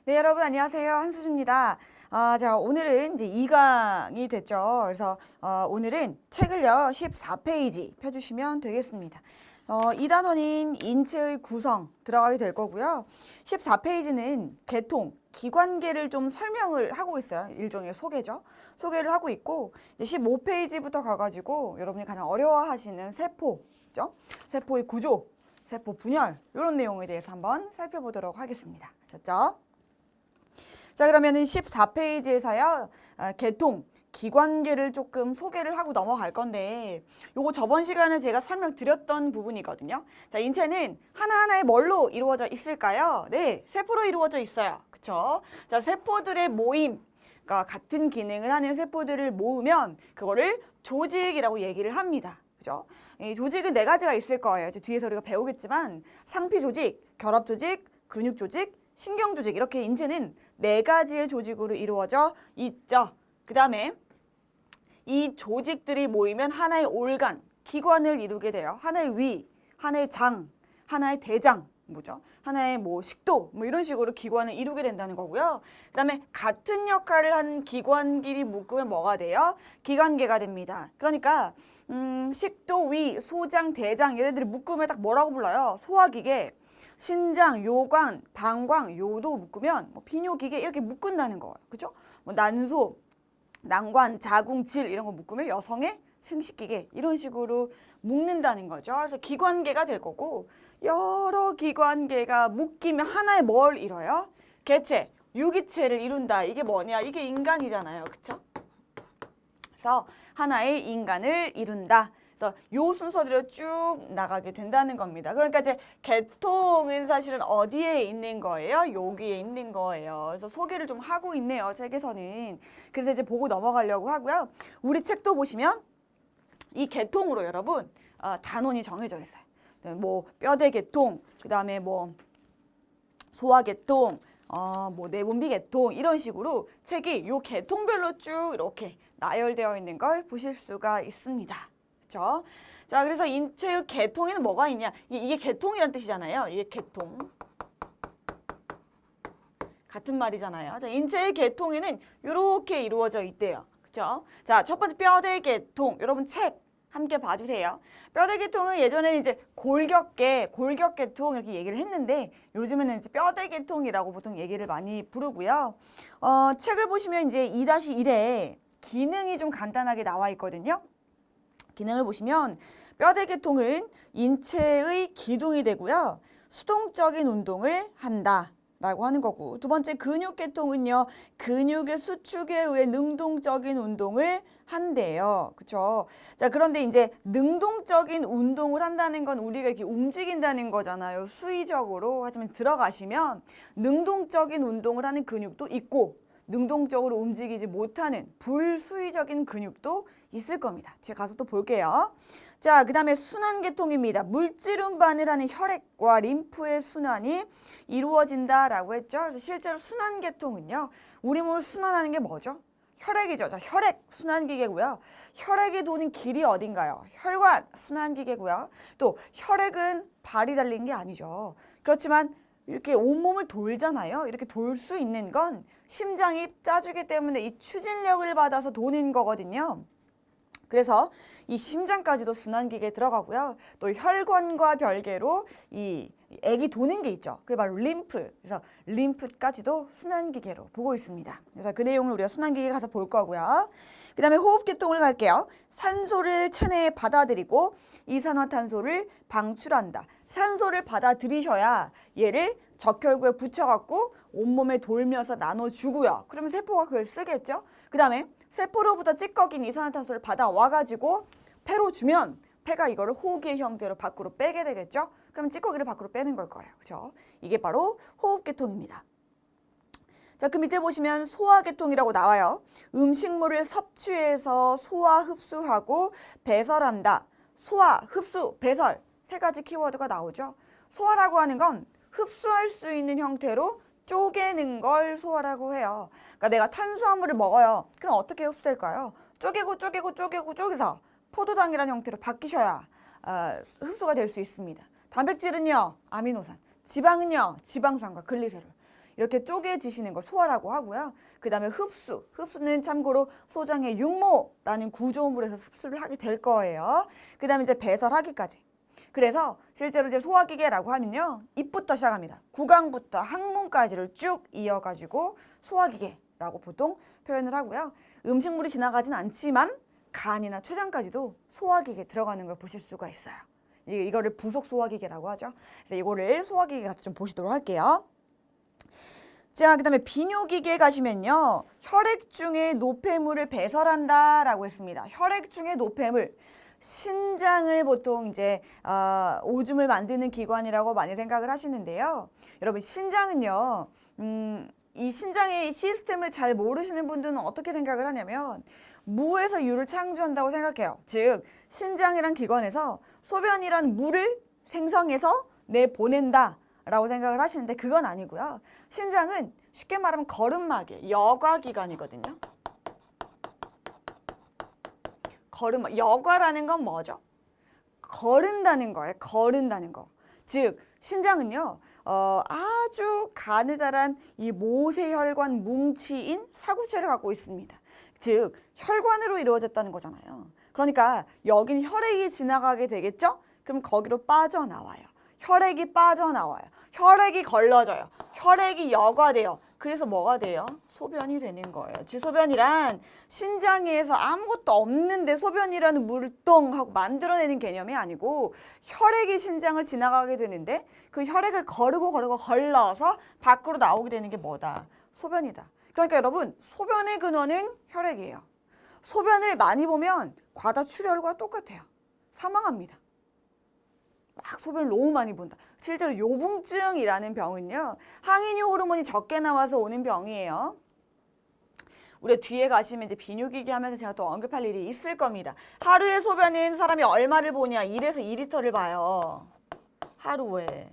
네, 여러분 안녕하세요. 한수지입니다. 자, 오늘은 이제 2강이 됐죠. 그래서 오늘은 책을요 14페이지 펴주시면 되겠습니다. 이 단원인 인체의 구성 들어가게 될 거고요. 14페이지는 계통, 기관계를 좀 설명을 하고 있어요. 일종의 소개죠. 소개를 하고 있고 이제 15페이지부터 가가지고 여러분이 가장 어려워하시는 세포죠. 세포의 구조, 세포 분열 이런 내용에 대해서 한번 살펴보도록 하겠습니다. 아셨죠? 자, 그러면은 14페이지에서요 계통, 기관계를 조금 소개를 하고 넘어갈 건데 요거 저번 시간에 제가 설명드렸던 부분이거든요. 자, 인체는 하나하나의 뭘로 이루어져 있을까요? 네, 세포로 이루어져 있어요. 그쵸? 자, 세포들의 모임, 그러니까 같은 기능을 하는 세포들을 모으면 그거를 조직이라고 얘기를 합니다. 그죠? 이 조직은 네 가지가 있을 거예요. 이제 뒤에서 우리가 배우겠지만 상피 조직, 결합 조직, 근육 조직, 신경 조직 이렇게 인체는 네 가지의 조직으로 이루어져 있죠. 그 다음에 이 조직들이 모이면 하나의 organ, 기관을 이루게 돼요. 하나의 위, 하나의 장, 하나의 대장, 뭐죠? 하나의 뭐 식도, 뭐 이런 식으로 기관을 이루게 된다는 거고요. 그 다음에 같은 역할을 한 기관끼리 묶으면 뭐가 돼요? 기관계가 됩니다. 그러니까 식도, 위, 소장, 대장 얘네들이 묶으면 딱 뭐라고 불러요? 소화기계. 신장, 요관, 방광, 요도 묶으면 뭐 비뇨기계 이렇게 묶은다는 거예요. 그죠? 뭐 난소, 난관, 자궁, 질 이런 거 묶으면 여성의 생식기계 이런 식으로 묶는다는 거죠. 그래서 기관계가 될 거고 여러 기관계가 묶이면 하나의 뭘 이뤄요? 개체, 유기체를 이룬다. 이게 뭐냐? 이게 인간이잖아요. 그쵸? 그래서 하나의 인간을 이룬다. 그래서 요 순서대로 쭉 나가게 된다는 겁니다. 그러니까 이제 계통은 사실은 어디에 있는 거예요? 여기에 있는 거예요. 그래서 소개를 좀 하고 있네요. 책에서는. 그래서 이제 보고 넘어가려고 하고요. 우리 책도 보시면 이 계통으로 여러분 단원이 정해져 있어요. 뭐 뼈대 계통, 그 다음에 뭐 소화 계통, 뭐 내분비 계통 이런 식으로 책이 요 계통별로 쭉 이렇게 나열되어 있는 걸 보실 수가 있습니다. 그렇죠? 자, 그래서 인체의 계통에는 뭐가 있냐? 이게 계통이란 뜻이잖아요. 이게 계통. 같은 말이잖아요. 자, 인체의 계통에는 이렇게 이루어져 있대요. 그렇죠? 자, 첫 번째 뼈대 계통. 여러분 책 함께 봐주세요. 뼈대 계통은 예전에는 이제 골격 계통 이렇게 얘기를 했는데 요즘에는 이제 뼈대 계통이라고 보통 얘기를 많이 부르고요. 책을 보시면 이제 2-1에 기능이 좀 간단하게 나와 있거든요. 기능을 보시면 뼈대 계통은 인체의 기둥이 되고요. 수동적인 운동을 한다. 라고 하는 거고 두 번째 근육 계통은요. 근육의 수축에 의해 능동적인 운동을 한대요. 그렇죠? 자, 그런데 이제 능동적인 운동을 한다는 건 우리가 이렇게 움직인다는 거잖아요. 수의적으로. 하지만 들어가시면 능동적인 운동을 하는 근육도 있고 능동적으로 움직이지 못하는 불수의적인 근육도 있을 겁니다. 제가 가서 또 볼게요. 자, 그 다음에 순환계통입니다. 물질 운반을 하는 혈액과 림프의 순환이 이루어진다라고 했죠. 그래서 실제로 순환계통은요. 우리 몸을 순환하는 게 뭐죠? 혈액이죠. 자, 혈액 순환기계고요. 혈액이 도는 길이 어딘가요? 혈관 순환기계고요. 또 혈액은 발이 달린 게 아니죠. 그렇지만 이렇게 온몸을 돌잖아요. 이렇게 돌 수 있는 건 심장이 짜주기 때문에 이 추진력을 받아서 도는 거거든요. 그래서 이 심장까지도 순환기계에 들어가고요. 또 혈관과 별개로 이 액이 도는 게 있죠. 그게 바로 림프. 그래서 림프까지도 순환기계로 보고 있습니다. 그래서 그 내용을 우리가 순환기계 가서 볼 거고요. 그 다음에 호흡계통을 갈게요. 산소를 체내에 받아들이고 이산화탄소를 방출한다. 산소를 받아들이셔야 얘를 적혈구에 붙여갖고 온몸에 돌면서 나눠주고요. 그러면 세포가 그걸 쓰겠죠. 그 다음에 세포로부터 찌꺼긴 이산화탄소를 받아와가지고 폐로 주면 폐가 이거를 호흡기의 형태로 밖으로 빼게 되겠죠. 그러면 찌꺼기를 밖으로 빼는 걸 거예요. 그렇죠? 이게 바로 호흡계통입니다. 자, 그 밑에 보시면 소화계통이라고 나와요. 음식물을 섭취해서 소화, 흡수하고 배설한다. 소화, 흡수, 배설 세 가지 키워드가 나오죠. 소화라고 하는 건 흡수할 수 있는 형태로 쪼개는 걸 소화라고 해요. 그러니까 내가 탄수화물을 먹어요. 그럼 어떻게 흡수될까요? 쪼개서 포도당이라는 형태로 바뀌셔야 흡수가 될 수 있습니다. 단백질은요, 아미노산. 지방은요, 지방산과 글리세롤. 이렇게 쪼개지시는 걸 소화라고 하고요. 그 다음에 흡수. 흡수는 참고로 소장의 육모라는 구조물에서 흡수를 하게 될 거예요. 그 다음에 이제 배설하기까지. 그래서 실제로 이제 소화기계라고 하면요. 입부터 시작합니다. 구강부터 항문까지를 쭉 이어가지고 소화기계라고 보통 표현을 하고요. 음식물이 지나가진 않지만 간이나 췌장까지도 소화기계에 들어가는 걸 보실 수가 있어요. 이거를 부속 소화기계라고 하죠. 그래서 이거를 소화기계 같이 좀 보시도록 할게요. 자, 그 다음에 비뇨기계 가시면요. 혈액 중에 노폐물을 배설한다라고 했습니다. 혈액 중에 노폐물. 신장을 보통 이제 오줌을 만드는 기관이라고 많이 생각을 하시는데요. 여러분 신장은요. 이 신장의 시스템을 잘 모르시는 분들은 어떻게 생각을 하냐면 무에서 유를 창조한다고 생각해요. 즉 신장이란 기관에서 소변이란 물을 생성해서 내보낸다 라고 생각을 하시는데 그건 아니고요. 신장은 쉽게 말하면 거름막이에요. 여과기관이거든요. 여과라는 건 뭐죠? 거른다는 거예요. 거른다는 거. 즉 신장은요. 아주 가느다란 이 모세혈관 뭉치인 사구체를 갖고 있습니다. 즉 혈관으로 이루어졌다는 거잖아요. 그러니까 여긴 혈액이 지나가게 되겠죠? 그럼 거기로 빠져나와요. 혈액이 빠져나와요. 혈액이 걸러져요. 혈액이 여과돼요. 그래서 뭐가 돼요? 소변이 되는 거예요. 즉 소변이란 신장에서 아무것도 없는데 소변이라는 물을 똥 하고 만들어내는 개념이 아니고 혈액이 신장을 지나가게 되는데 그 혈액을 거르고 걸러서 밖으로 나오게 되는 게 뭐다? 소변이다. 그러니까 여러분 소변의 근원은 혈액이에요. 소변을 많이 보면 과다출혈과 똑같아요. 사망합니다. 막 소변을 너무 많이 본다. 실제로 요붕증이라는 병은요. 항인유 호르몬이 적게 나와서 오는 병이에요. 우리 뒤에 가시면 이제 비뇨기계 하면서 제가 또 언급할 일이 있을 겁니다. 하루에 소변은 사람이 얼마를 보냐? 1에서 2리터를 봐요. 하루에.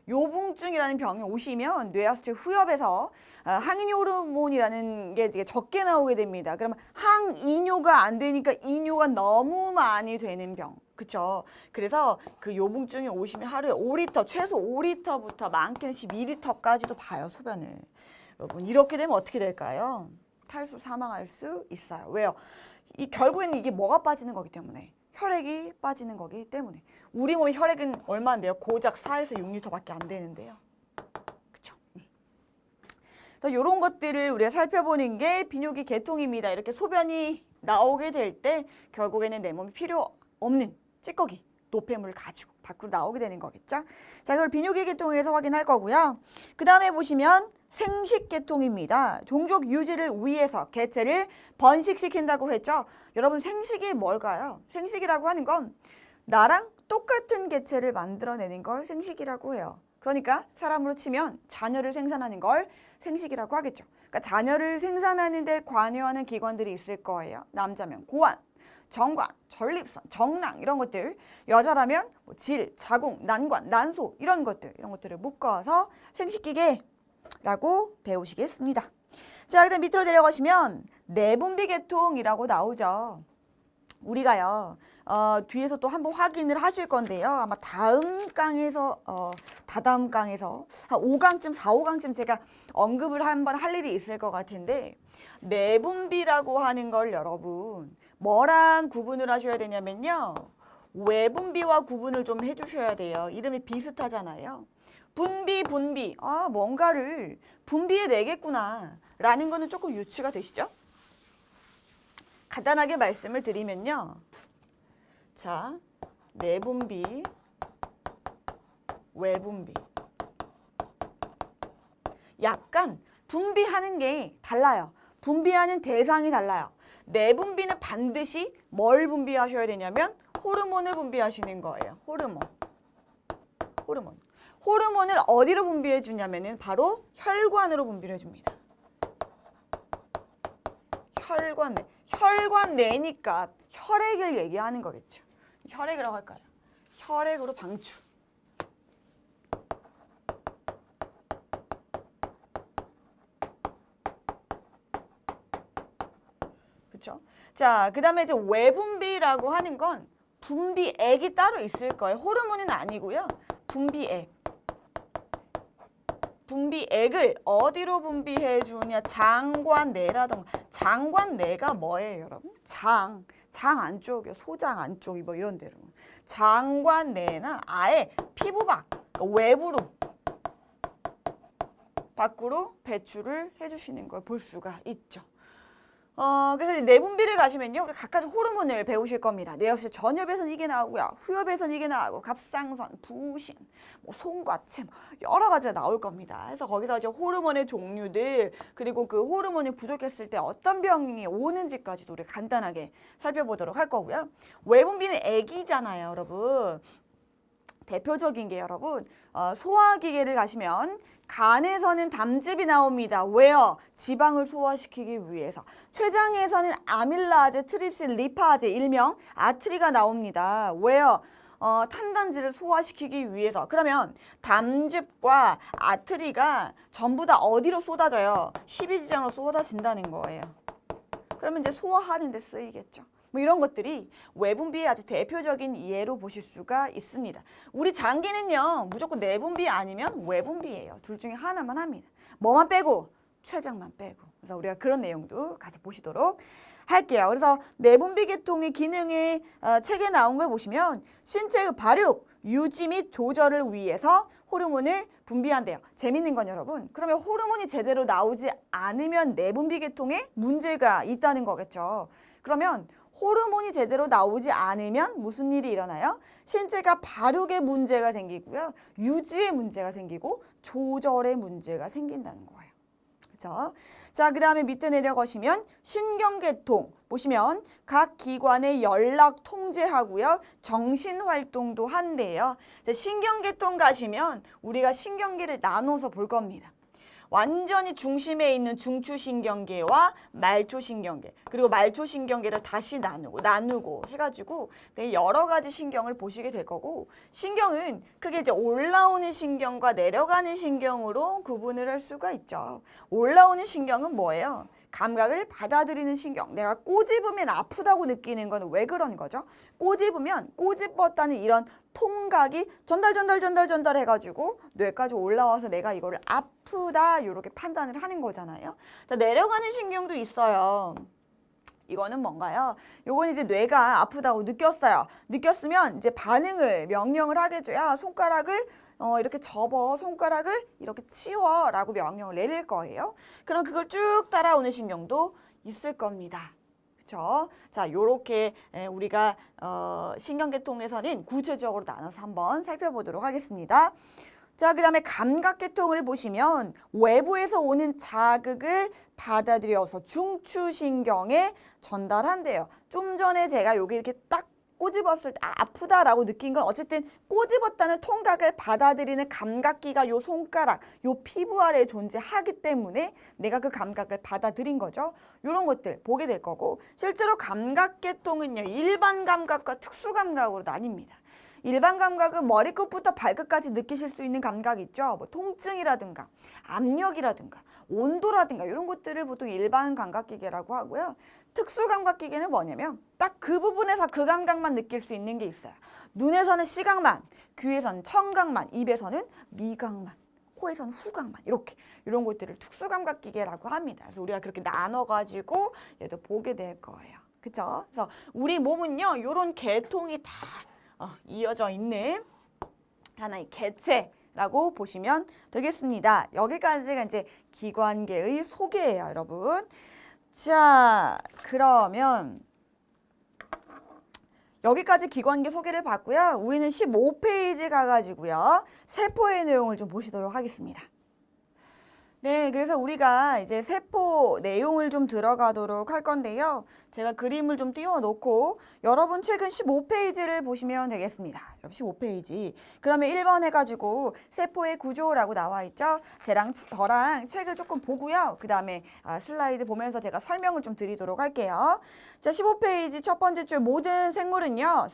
요붕증이라는 병이 오시면 뇌하수체 후엽에서 항인유 호르몬이라는 게 이제 적게 나오게 됩니다. 그러면 항이뇨가 안 되니까 이뇨가 너무 많이 되는 병. 그쵸? 그래서 그 요붕증이 오시면 하루에 5리터, 최소 5리터부터 많게는 12리터까지도 봐요, 소변을. 여러분, 이렇게 되면 어떻게 될까요? 탈수, 사망할 수 있어요. 왜요? 결국에는 이게 뭐가 빠지는 거기 때문에. 혈액이 빠지는 거기 때문에. 우리 몸의 혈액은 얼마인데요? 고작 4에서 6리터밖에 안 되는데요. 그쵸? 그래서 이런 것들을 우리가 살펴보는 게 비뇨기 계통입니다. 이렇게 소변이 나오게 될 때 결국에는 내 몸이 필요 없는 찌꺼기, 노폐물을 가지고 밖으로 나오게 되는 거겠죠. 자, 그걸 비뇨기 계통에서 확인할 거고요. 그 다음에 보시면 생식 계통입니다. 종족 유지를 위해서 개체를 번식시킨다고 했죠. 여러분 생식이 뭘까요? 생식이라고 하는 건 나랑 똑같은 개체를 만들어내는 걸 생식이라고 해요. 그러니까 사람으로 치면 자녀를 생산하는 걸 생식이라고 하겠죠. 그러니까 자녀를 생산하는 데 관여하는 기관들이 있을 거예요. 남자면 고환, 정관, 전립선, 정낭 이런 것들, 여자라면 뭐 질, 자궁, 난관, 난소 이런 것들을 묶어서 생식기계라고 배우시겠습니다. 자, 그다음 밑으로 내려가시면 내분비 계통이라고 나오죠. 우리가요 뒤에서 또 한번 확인을 하실 건데요. 아마 다음 강에서 다다음 강에서 한 5강쯤 4, 5강쯤 제가 언급을 한번 할 일이 있을 것 같은데 내분비라고 하는 걸 여러분 뭐랑 구분을 하셔야 되냐면요. 외분비와 구분을 좀 해주셔야 돼요. 이름이 비슷하잖아요. 분비. 뭔가를 분비해내겠구나 라는 거는 조금 유추가 되시죠? 간단하게 말씀을 드리면요. 자, 내분비, 외분비. 약간 분비하는 게 달라요. 분비하는 대상이 달라요. 내분비는 반드시 뭘 분비하셔야 되냐면 호르몬을 분비하시는 거예요. 호르몬을 어디로 분비해 주냐면은 바로 혈관으로 분비를 해줍니다. 혈관 내니까 혈액을 얘기하는 거겠죠. 혈액이라고 할까요? 혈액으로 방출. 그렇죠? 자, 그다음에 이제 외분비라고 하는 건 분비액이 따로 있을 거예요. 호르몬은 아니고요. 분비액. 분비액을 어디로 분비해 주냐? 장관내라던가. 장관내가 뭐예요, 여러분? 장 안쪽이요. 소장 안쪽이 뭐 이런 데로. 장관내나 아예 피부 외부로 밖으로 배출을 해주시는 걸 볼 수가 있죠. 그래서 이제 내분비를 가시면요, 우리 각가지 호르몬을 배우실 겁니다. 뇌역시 전엽에선 이게 나오고요, 후엽에선 이게 나오고, 갑상선, 부신, 뭐 송과체, 여러 가지가 나올 겁니다. 그래서 거기서 이제 호르몬의 종류들, 그리고 그 호르몬이 부족했을 때 어떤 병이 오는지까지도 우리 간단하게 살펴보도록 할 거고요. 외분비는 액이잖아요, 여러분. 대표적인 게 여러분, 소화기계를 가시면 간에서는 담즙이 나옵니다. 왜요? 지방을 소화시키기 위해서. 췌장에서는 아밀라제, 트립신, 리파제, 일명 아트리가 나옵니다. 왜요? 탄단지를 소화시키기 위해서. 그러면 담즙과 아트리가 전부 다 어디로 쏟아져요? 십이지장으로 쏟아진다는 거예요. 그러면 이제 소화하는 데 쓰이겠죠. 뭐 이런 것들이 외분비의 아주 대표적인 예로 보실 수가 있습니다. 우리 장기는요, 무조건 내분비 아니면 외분비예요. 둘 중에 하나만 합니다. 뭐만 빼고? 췌장만 빼고. 그래서 우리가 그런 내용도 같이 보시도록 할게요. 그래서 내분비 계통의 기능의 책에 나온 걸 보시면 신체의 발육, 유지 및 조절을 위해서 호르몬을 분비한대요. 재밌는 건 여러분, 그러면 호르몬이 제대로 나오지 않으면 내분비 계통에 문제가 있다는 거겠죠. 그러면 호르몬이 제대로 나오지 않으면 무슨 일이 일어나요? 신체가 발육에 문제가 생기고요, 유지에 문제가 생기고 조절에 문제가 생긴다는 거예요. 그렇죠? 자, 그 다음에 밑에 내려가시면 신경계통 보시면 각 기관의 연락 통제하고요, 정신활동도 한대요. 신경계통 가시면 우리가 신경계를 나눠서 볼 겁니다. 완전히 중심에 있는 중추신경계와 말초신경계, 그리고 말초신경계를 다시 나누고 해가지고 여러 가지 신경을 보시게 될 거고, 신경은 크게 이제 올라오는 신경과 내려가는 신경으로 구분을 할 수가 있죠. 올라오는 신경은 뭐예요? 감각을 받아들이는 신경. 내가 꼬집으면 아프다고 느끼는 건 왜 그런 거죠? 꼬집으면 꼬집었다는 이런 통각이 전달 해가지고 뇌까지 올라와서 내가 이거를 아프다 이렇게 판단을 하는 거잖아요. 자, 내려가는 신경도 있어요. 이거는 뭔가요? 요건 이제 뇌가 아프다고 느꼈어요. 느꼈으면 이제 명령을 하겠죠. 야, 손가락을 이렇게 접어, 손가락을 이렇게 치워 라고 명령을 내릴 거예요. 그럼 그걸 쭉 따라오는 신경도 있을 겁니다. 그렇죠? 자, 요렇게 우리가 신경계통에서는 구체적으로 나눠서 한번 살펴보도록 하겠습니다. 자, 그 다음에 감각계통을 보시면 외부에서 오는 자극을 받아들여서 중추신경에 전달한대요. 좀 전에 제가 여기 이렇게 딱 꼬집었을 때 아프다라고 느낀 건 어쨌든 꼬집었다는 통각을 받아들이는 감각기가 요 손가락, 요 피부 아래에 존재하기 때문에 내가 그 감각을 받아들인 거죠. 이런 것들 보게 될 거고, 실제로 감각계통은요, 일반 감각과 특수 감각으로 나뉩니다. 일반 감각은 머리끝부터 발끝까지 느끼실 수 있는 감각 있죠. 뭐 통증이라든가 압력이라든가 온도라든가 이런 것들을 보통 일반 감각기계라고 하고요. 특수 감각기계는 뭐냐면 딱 그 부분에서 그 감각만 느낄 수 있는 게 있어요. 눈에서는 시각만, 귀에서는 청각만, 입에서는 미각만, 코에서는 후각만, 이런 것들을 특수 감각기계라고 합니다. 그래서 우리가 그렇게 나눠가지고 얘도 보게 될 거예요. 그렇죠? 그래서 우리 몸은요, 이런 계통이 다 이어져 있는 하나의 개체라고 보시면 되겠습니다. 여기까지가 이제 기관계의 소개예요, 여러분. 자, 그러면 여기까지 기관계 소개를 봤고요. 우리는 15페이지 가가지고요, 세포의 내용을 좀 보시도록 하겠습니다. 네, 그래서 우리가 이제 세포 내용을 좀 들어가도록 할 건데요. 제가 그림을 좀 띄워놓고 여러분 책은 15페이지를 보시면 되겠습니다. 15페이지. 그러면 1번 해가지고 세포의 구조라고 나와 있죠. 저랑 책을 조금 보고요. 그 다음에 슬라이드 보면서 제가 설명을 좀 드리도록 할게요. 자, 15페이지 첫 번째 줄 모든 생물은요,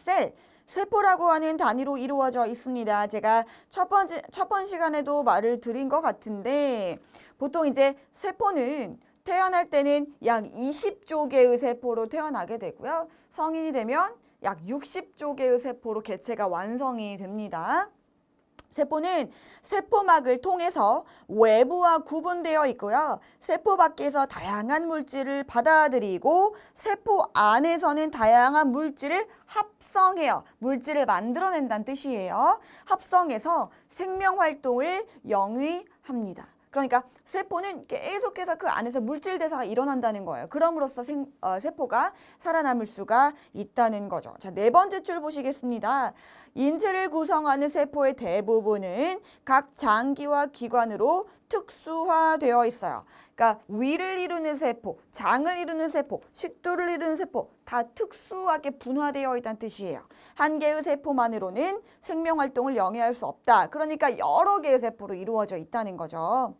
세포라고 하는 단위로 이루어져 있습니다. 제가 첫 번 시간에도 말을 드린 것 같은데, 보통 이제 세포는 태어날 때는 약 20조 개의 세포로 태어나게 되고요. 성인이 되면 약 60조 개의 세포로 개체가 완성이 됩니다. 세포는 세포막을 통해서 외부와 구분되어 있고요. 세포 밖에서 다양한 물질을 받아들이고 세포 안에서는 다양한 물질을 합성해요. 물질을 만들어낸다는 뜻이에요. 합성해서 생명활동을 영위합니다. 그러니까 세포는 계속해서 그 안에서 물질 대사가 일어난다는 거예요. 그럼으로써 세포가 살아남을 수가 있다는 거죠. 자, 네 번째 줄 보시겠습니다. 인체를 구성하는 세포의 대부분은 각 장기와 기관으로 특수화되어 있어요. 그러니까 위를 이루는 세포, 장을 이루는 세포, 식도를 이루는 세포 다 특수하게 분화되어 있다는 뜻이에요. 한 개의 세포만으로는 생명활동을 영위할 수 없다. 그러니까 여러 개의 세포로 이루어져 있다는 거죠.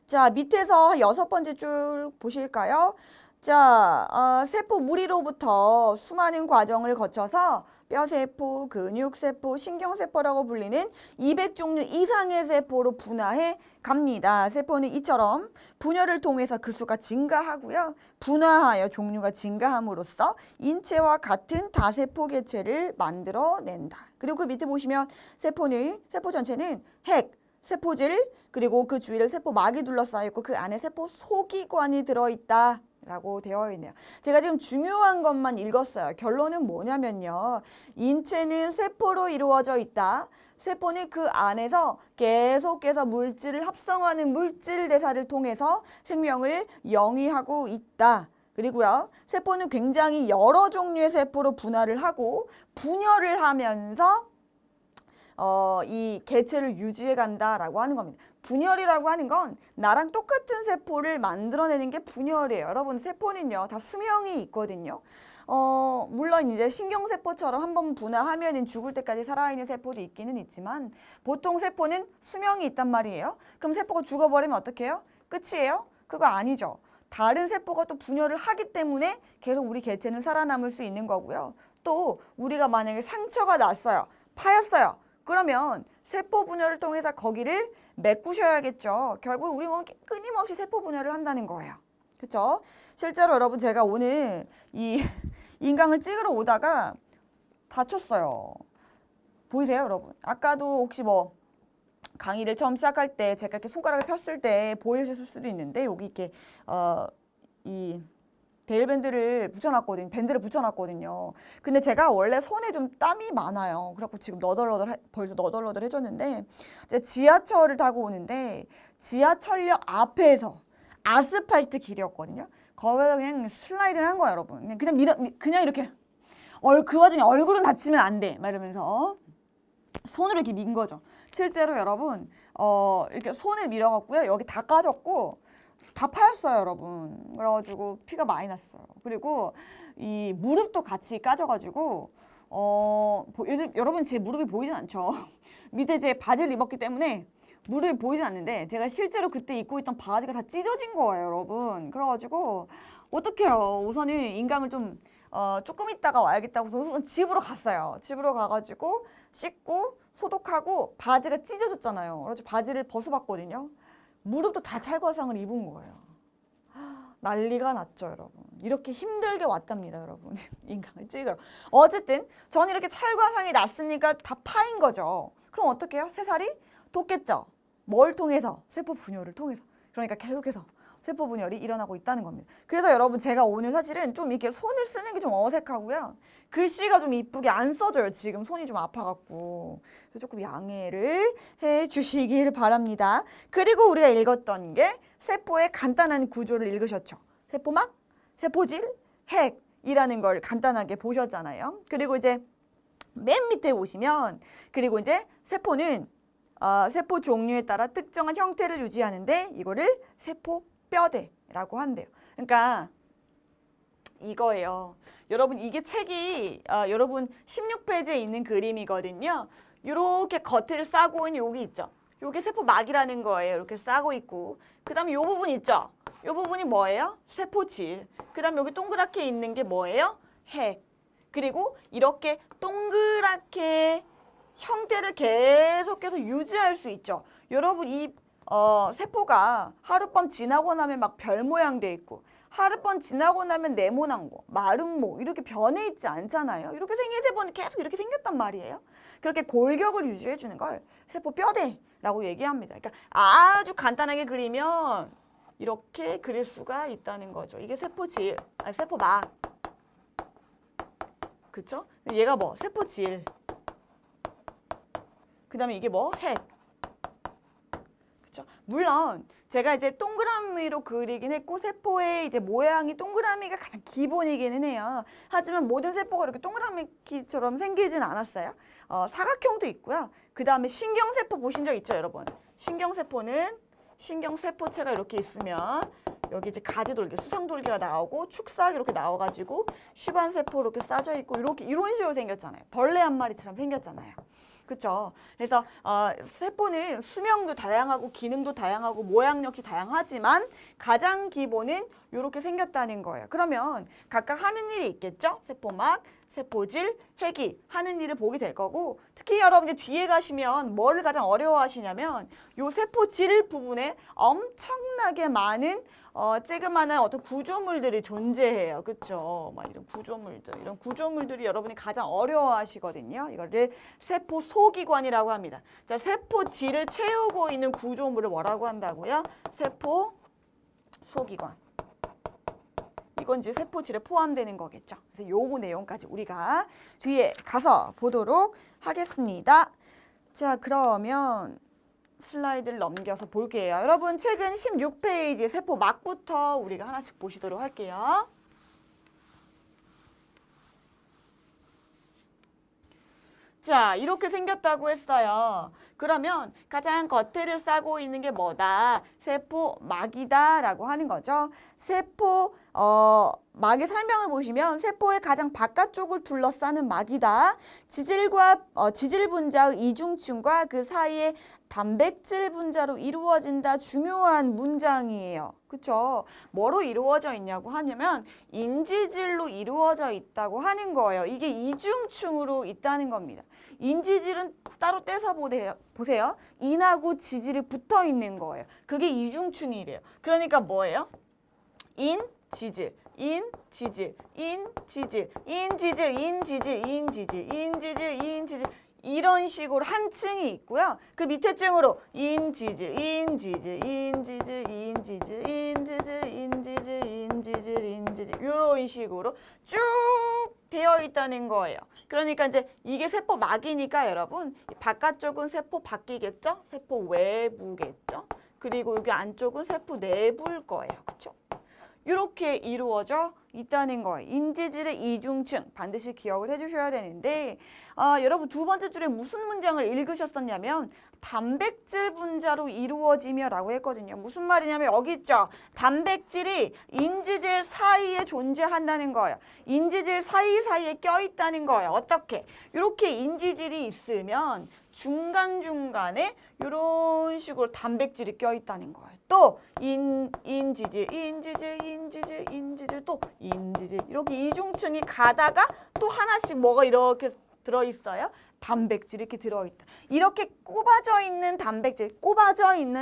자, 밑에서 여섯 번째 줄 보실까요? 자, 세포 무리로부터 수많은 과정을 거쳐서 뼈세포, 근육세포, 신경세포라고 불리는 200종류 이상의 세포로 분화해 갑니다. 세포는 이처럼 분열을 통해서 그 수가 증가하고요. 분화하여 종류가 증가함으로써 인체와 같은 다세포 개체를 만들어낸다. 그리고 그 밑에 보시면 세포 전체는 핵, 세포질, 그리고 그 주위를 세포막이 둘러싸여 있고 그 안에 세포 소기관이 들어있다. 라고 되어 있네요. 제가 지금 중요한 것만 읽었어요. 결론은 뭐냐면요. 인체는 세포로 이루어져 있다. 세포는 그 안에서 계속해서 물질을 합성하는 물질 대사를 통해서 생명을 영위하고 있다. 그리고요. 세포는 굉장히 여러 종류의 세포로 분화를 하고 분열을 하면서 이 개체를 유지해 간다라고 하는 겁니다. 분열이라고 하는 건 나랑 똑같은 세포를 만들어내는 게 분열이에요. 여러분 세포는요 다 수명이 있거든요. 물론 이제 신경세포처럼 한번 분화하면 죽을 때까지 살아있는 세포도 있기는 있지만 보통 세포는 수명이 있단 말이에요. 그럼 세포가 죽어버리면 어떻게 해요? 끝이에요? 그거 아니죠. 다른 세포가 또 분열을 하기 때문에 계속 우리 개체는 살아남을 수 있는 거고요. 또 우리가 만약에 상처가 났어요. 파였어요. 그러면 세포 분열을 통해서 거기를 메꾸셔야겠죠. 결국 우리 몸은 끊임없이 세포 분열을 한다는 거예요. 그렇죠? 실제로 여러분 제가 오늘 이 인강을 찍으러 오다가 다쳤어요. 보이세요, 여러분? 아까도 혹시 뭐 강의를 처음 시작할 때 제가 이렇게 손가락을 폈을 때 보이셨을 수도 있는데 여기 이렇게 이 데일밴드를 붙여놨거든요. 밴드를 붙여놨거든요. 근데 제가 원래 손에 좀 땀이 많아요. 그래갖고 지금 벌써 너덜너덜해졌는데 이제 지하철을 타고 오는데 지하철역 앞에서 아스팔트 길이었거든요. 거기서 그냥 슬라이드를 한 거예요, 여러분. 그냥 이렇게 그 와중에 얼굴은 다치면 안 돼. 막 이러면서 손으로 이렇게 민 거죠. 실제로 여러분 이렇게 손을 밀어갖고요. 여기 다 까졌고 다 파였어요, 여러분. 그래가지고 피가 많이 났어요. 그리고 이 무릎도 같이 까져가지고 요즘 여러분 제 무릎이 보이진 않죠. 밑에 제 바지를 입었기 때문에 무릎이 보이진 않는데 제가 실제로 그때 입고 있던 바지가 다 찢어진 거예요, 여러분. 그래가지고 어떡해요. 우선은 인강을 좀 조금 있다가 와야겠다고 우선 집으로 갔어요. 집으로 가가지고 씻고 소독하고 바지가 찢어졌잖아요. 그래서 바지를 벗어봤거든요. 무릎도 다 찰과상을 입은 거예요. 난리가 났죠, 여러분. 이렇게 힘들게 왔답니다, 여러분. 인강을 찍으러. 어쨌든 전 이렇게 찰과상이 났으니까 다 파인 거죠. 그럼 어떻게 해요? 새살이 돋겠죠. 뭘 통해서? 세포 분열을 통해서. 그러니까 계속해서 세포 분열이 일어나고 있다는 겁니다. 그래서 여러분 제가 오늘 사실은 좀 이렇게 손을 쓰는 게 좀 어색하고요. 글씨가 좀 이쁘게 안 써져요. 지금 손이 좀 아파갖고. 그래서 조금 양해를 해주시길 바랍니다. 그리고 우리가 읽었던 게 세포의 간단한 구조를 읽으셨죠. 세포막, 세포질, 핵이라는 걸 간단하게 보셨잖아요. 그리고 이제 맨 밑에 보시면 그리고 이제 세포는 세포 종류에 따라 특정한 형태를 유지하는데 이거를 세포뼈대라고 한대요. 그러니까 이거예요. 여러분 이게 책이 여러분 16페이지에 있는 그림이거든요. 이렇게 겉을 싸고 있는 여기 있죠. 이게 세포막이라는 거예요. 이렇게 싸고 있고 그 다음에 이 부분 있죠. 이 부분이 뭐예요? 세포질. 그 다음에 여기 동그랗게 있는 게 뭐예요? 핵. 그리고 이렇게 동그랗게 형태를 계속해서 유지할 수 있죠. 여러분 이 세포가 하룻밤 지나고 나면 막 별 모양 돼 있고 하룻밤 지나고 나면 네모난 거, 마른 모 이렇게 변해 있지 않잖아요. 이렇게 생긴 세포는 계속 이렇게 생겼단 말이에요. 그렇게 골격을 유지해 주는 걸 세포 뼈대라고 얘기합니다. 그러니까 아주 간단하게 그리면 이렇게 그릴 수가 있다는 거죠. 이게 세포질, 아니 세포막. 그쵸? 얘가 뭐? 세포질. 그 다음에 이게 뭐? 핵. 그쵸? 물론 제가 이제 동그라미로 그리긴 했고 세포의 이제 모양이 동그라미가 가장 기본이기는 해요. 하지만 모든 세포가 이렇게 동그라미처럼 생기진 않았어요. 사각형도 있고요. 그 다음에 신경세포 보신 적 있죠, 여러분? 신경세포는 신경세포체가 이렇게 있으면 여기 이제 가지돌기, 수상돌기가 나오고 축삭 이렇게 나와가지고 슈반세포 이렇게 싸져 있고 이렇게 이런 식으로 생겼잖아요. 벌레 한 마리처럼 생겼잖아요. 그렇죠? 그래서 세포는 수명도 다양하고 기능도 다양하고 모양 역시 다양하지만 가장 기본은 이렇게 생겼다는 거예요. 그러면 각각 하는 일이 있겠죠? 세포막, 세포질, 핵이 하는 일을 보게 될 거고 특히 여러분들 뒤에 가시면 뭐를 가장 어려워하시냐면 요 세포질 부분에 엄청나게 많은 쬐그만한 어떤 구조물들이 존재해요. 그렇죠? 막 이런 구조물들이 여러분이 가장 어려워하시거든요. 이거를 세포 소기관이라고 합니다. 자, 세포질을 채우고 있는 구조물을 뭐라고 한다고요? 세포 소기관. 이건 이제 세포질에 포함되는 거겠죠. 그래서 요거 내용까지 우리가 뒤에 가서 보도록 하겠습니다. 자, 그러면 슬라이드를 넘겨서 볼게요. 여러분 책은 16페이지 세포막부터 우리가 하나씩 보시도록 할게요. 자, 이렇게 생겼다고 했어요. 그러면 가장 겉에를 싸고 있는 게 뭐다? 세포막이다 라고 하는 거죠. 막의 설명을 보시면 세포의 가장 바깥쪽을 둘러싸는 막이다. 지질 분자의 이중층과 그 사이에 단백질 분자로 이루어진다. 중요한 문장이에요. 그쵸? 뭐로 이루어져 있냐고 하냐면 인지질로 이루어져 있다고 하는 거예요. 이게 이중층으로 있다는 겁니다. 인지질은 따로 떼서 보세요. 인하고 지질이 붙어 있는 거예요. 그게 이중층이래요. 그러니까 뭐예요? 인지질, 인지질, 인지질, 인지질, 인지질, 인지질, 인지질, 인지질 이런 식으로 한 층이 있고요. 그 밑에 층으로 인지질, 인지질, 인지질, 인지질, 인지질, 인지질, 인지질, 인지질 이런 식으로 쭉 되어 있다는 거예요. 그러니까 이제 이게 세포막이니까 여러분 바깥쪽은 세포 밖이겠죠? 세포 외부겠죠? 그리고 여기 안쪽은 세포 내부일 거예요. 그렇죠? 이렇게 이루어져 있다는 거예요. 인지질의 이중층 반드시 기억을 해주셔야 되는데 여러분 두 번째 줄에 무슨 문장을 읽으셨었냐면 단백질 분자로 이루어지며 라고 했거든요. 무슨 말이냐면 여기 있죠. 단백질이 인지질 사이에 존재한다는 거예요. 인지질 사이사이에 껴있다는 거예요. 어떻게? 이렇게 인지질이 있으면 중간중간에 이런 식으로 단백질이 껴있다는 거예요. 또 인지질, 인지질, 인지질, 인지질, 또 인지질 이렇게 이중층이 가다가 또 하나씩 뭐가 이렇게 들어있어요? 단백질이 이렇게 들어있다. 이렇게 꼽아져 있는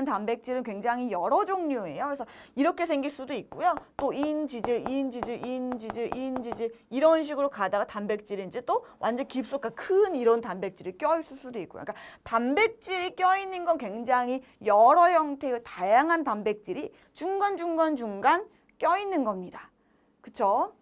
단백질은 굉장히 여러 종류예요. 그래서 이렇게 생길 수도 있고요. 또 인지질, 인지질, 인지질, 인지질 이런 식으로 가다가 단백질이 이제 또 완전 깊숙한 큰 이런 단백질이 껴있을 수도 있고요. 그러니까 단백질이 껴있는 건 굉장히 여러 형태의 다양한 단백질이 중간 껴있는 겁니다. 그쵸?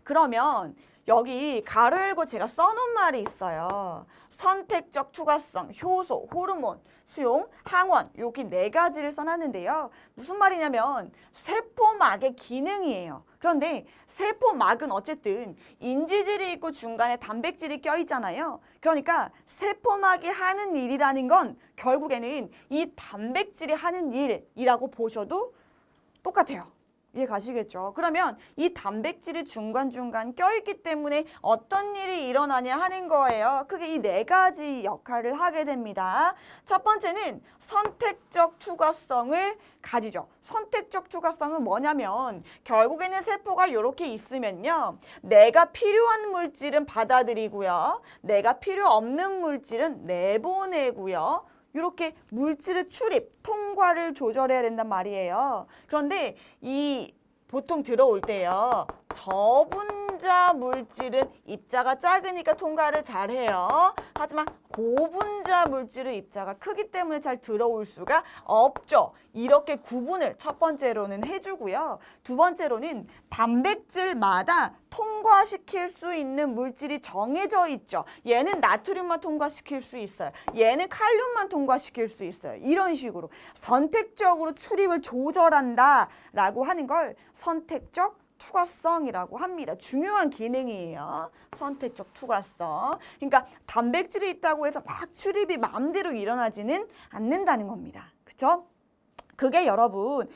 그러면 여기 가로 열고 제가 써놓은 말이 있어요. 선택적 투과성, 효소, 호르몬, 수용, 항원 여기 네 가지를 써놨는데요. 무슨 말이냐면 세포막의 기능이에요. 그런데 세포막은 어쨌든 인지질이 있고 중간에 단백질이 껴있잖아요. 그러니까 세포막이 하는 일이라는 건 결국에는 이 단백질이 하는 일이라고 보셔도 똑같아요. 이해 가시겠죠? 그러면 이 단백질이 중간중간 껴있기 때문에 어떤 일이 일어나냐 하는 거예요. 크게 이 네 가지 역할을 하게 됩니다. 첫 번째는 선택적 투과성을 가지죠. 선택적 투과성은 뭐냐면 결국에는 세포가 이렇게 있으면요. 내가 필요한 물질은 받아들이고요. 내가 필요 없는 물질은 내보내고요. 이렇게 물질의 출입, 통과를 조절해야 된단 말이에요. 그런데 이 보통 들어올 때요. 저분자 물질은 입자가 작으니까 통과를 잘해요. 하지만 고분자 물질은 입자가 크기 때문에 잘 들어올 수가 없죠. 이렇게 구분을 첫 번째로는 해주고요. 두 번째로는 단백질마다 통과시킬 수 있는 물질이 정해져 있죠. 얘는 나트륨만 통과시킬 수 있어요. 얘는 칼륨만 통과시킬 수 있어요. 이런 식으로 선택적으로 출입을 조절한다라고 하는 걸 선택적 투과성이라고 합니다. 중요한 기능이에요. 선택적 투과성. 그러니까 단백질이 있다고 해서 막 출입이 마음대로 일어나지는 않는다는 겁니다. 그렇죠? 그게 여러분